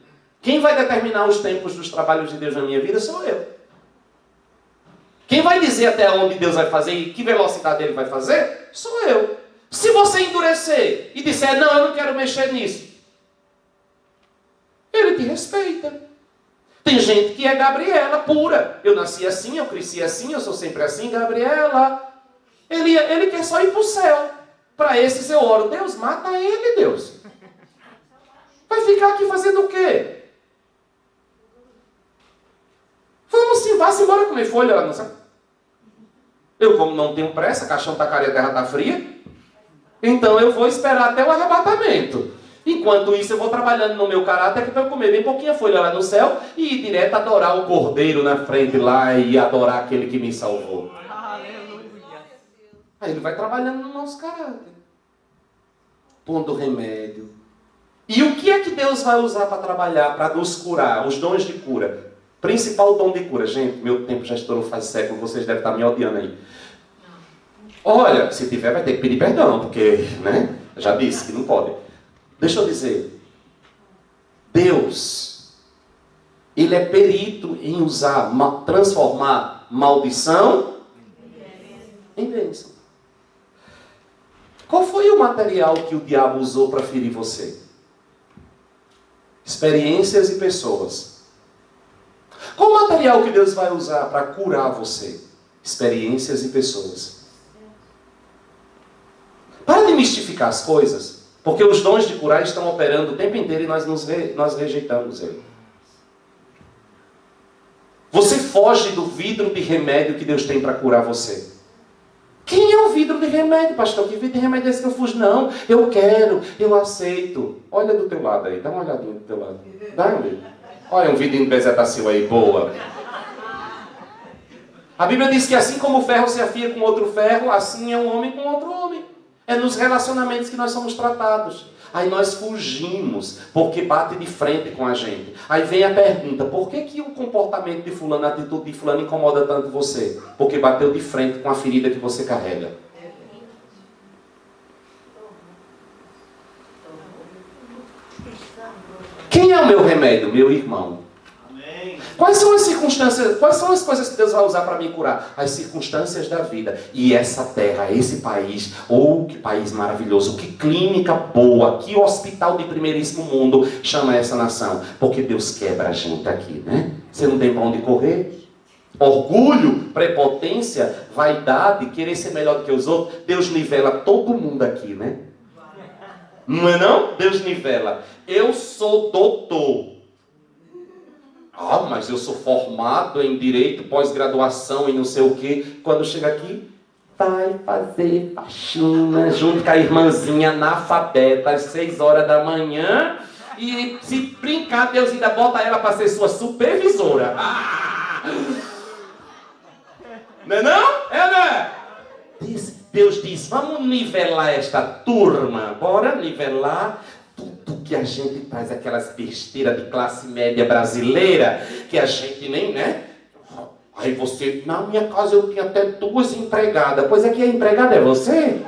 Quem vai determinar os tempos dos trabalhos de Deus na minha vida sou eu. Quem vai dizer até onde Deus vai fazer e que velocidade Ele vai fazer, sou eu. Se você endurecer e disser, não, eu não quero mexer nisso, Ele te respeita. Tem gente que é Gabriela pura. Eu nasci assim, eu cresci assim, eu sou sempre assim, Gabriela. Ele quer só ir para o céu. Para esse eu oro, Deus, mata ele, Deus. Vai ficar aqui fazendo o quê? Vá-se embora comer folha lá no céu. Eu, como não tenho pressa, caixão tá caro e a terra tá fria, então eu vou esperar até o arrebatamento. Enquanto isso, eu vou trabalhando no meu caráter para eu comer bem pouquinha folha lá no céu e ir direto adorar o Cordeiro na frente lá e adorar aquele que me salvou. Aí ele vai trabalhando no nosso caráter, pondo remédio. E o que é que Deus vai usar para trabalhar, para nos curar? Os dons de cura. Principal dom de cura. Gente, meu tempo já estourou faz século, vocês devem estar me odiando aí. Olha, se tiver vai ter que pedir perdão, porque, né? Já disse que não pode. Deixa eu dizer. Deus, Ele é perito em usar, transformar maldição em bênção. Qual foi o material que o diabo usou para ferir você? Experiências e pessoas. Qual o material que Deus vai usar para curar você? Experiências e pessoas. Para de mistificar as coisas, porque os dons de curar estão operando o tempo inteiro e nós rejeitamos ele. Você foge do vidro de remédio que Deus tem para curar você. Quem é o vidro de remédio, pastor? Que vidro de remédio é esse que eu fujo? Não, eu quero, eu aceito. Olha do teu lado aí, dá uma olhadinha do teu lado. Dá, amigo. Olha um vidrinho de bezetacil aí, boa. A Bíblia diz que assim como o ferro se afia com outro ferro, assim é um homem com outro homem. É nos relacionamentos que nós somos tratados. Aí nós fugimos, porque bate de frente com a gente. Aí vem a pergunta, por que o comportamento de fulano, a atitude de fulano incomoda tanto você? Porque bateu de frente com a ferida que você carrega. Quem é o meu remédio? Meu irmão. Amém. Quais são as circunstâncias, quais são as coisas que Deus vai usar para me curar? As circunstâncias da vida. E essa terra, esse país, que país maravilhoso, que clínica boa, que hospital de primeiríssimo mundo chama essa nação. Porque Deus quebra a gente aqui, né? Você não tem para onde correr? Orgulho, prepotência, vaidade, querer ser melhor do que os outros. Deus nivela todo mundo aqui, né? Não é não? Deus nivela. Eu sou doutor. Ah, mas eu sou formado em direito, pós-graduação e não sei o quê. Quando chega aqui, vai fazer faxina junto com a irmãzinha analfabeta às 6 horas da manhã. E se brincar, Deus ainda bota ela para ser sua supervisora. Não é não? É, não é? Deus diz, vamos nivelar esta turma. Bora nivelar tudo que a gente faz, aquelas besteiras de classe média brasileira, que a gente nem, né? Aí você, na minha casa eu tinha até 2 empregadas. Pois aqui a empregada é você?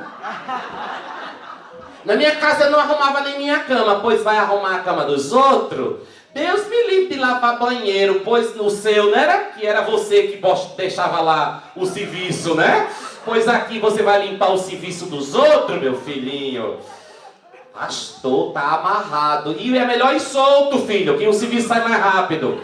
Na minha casa eu não arrumava nem minha cama. Pois vai arrumar a cama dos outros? Deus me livre de lavar banheiro. Pois no seu, não era? Que era você que deixava lá o serviço, né? Pois aqui você vai limpar o serviço dos outros, meu filhinho. Pastor, tá amarrado. E é melhor ir solto, filho, que o serviço sai mais rápido.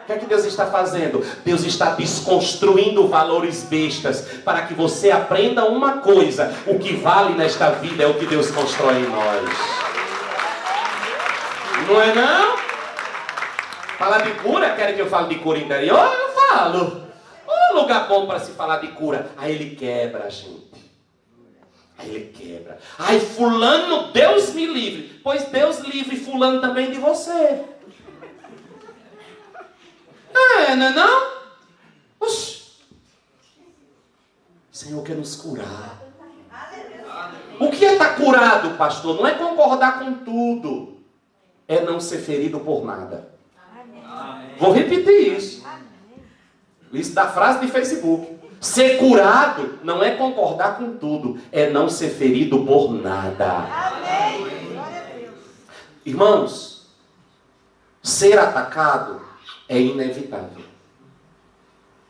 O que é que Deus está fazendo? Deus está desconstruindo valores bestas para que você aprenda uma coisa. O que vale nesta vida é o que Deus constrói em nós. Não é não? Falar de cura? Querem que eu fale de cura interior? Eu falo. Um lugar bom para se falar de cura. Aí ele quebra a gente. Aí ele quebra. Ai, fulano, Deus me livre. Pois Deus livre fulano também de você. Não é não? Oxi. O Senhor quer nos curar. O que é estar curado, pastor? Não é concordar com tudo. É não ser ferido por nada. Vou repetir isso. Isso da frase de Facebook. Ser curado não é concordar com tudo. É não ser ferido por nada. Irmãos, ser atacado é inevitável.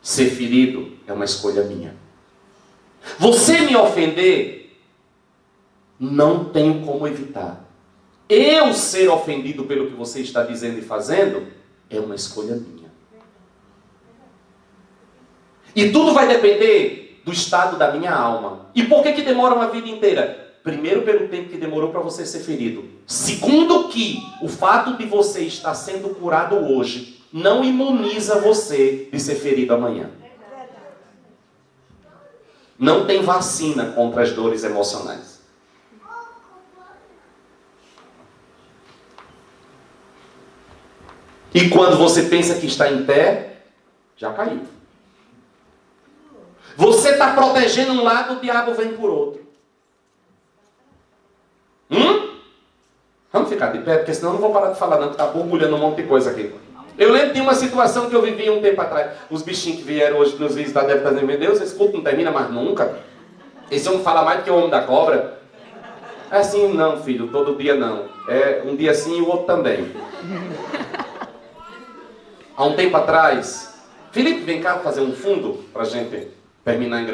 Ser ferido é uma escolha minha. Você me ofender, não tenho como evitar. Eu ser ofendido pelo que você está dizendo e fazendo, é uma escolha minha. E tudo vai depender do estado da minha alma. E por que demora uma vida inteira? Primeiro, pelo tempo que demorou para você ser ferido. Segundo, que o fato de você estar sendo curado hoje não imuniza você de ser ferido amanhã. Não tem vacina contra as dores emocionais. E quando você pensa que está em pé, já caiu. Você está protegendo um lado, o diabo vem por outro. Vamos ficar de pé, porque senão eu não vou parar de falar, não. Está borbulhando um monte de coisa aqui. Eu lembro de uma situação que eu vivi um tempo atrás. Os bichinhos que vieram hoje nos visitar devem estar dizendo, meu Deus, esse culto não termina mais nunca. Esse homem fala mais do que o homem da cobra. É assim, não, filho, todo dia não. É um dia sim e o outro também. Há um tempo atrás, Felipe, vem cá fazer um fundo para a gente terminar em grande.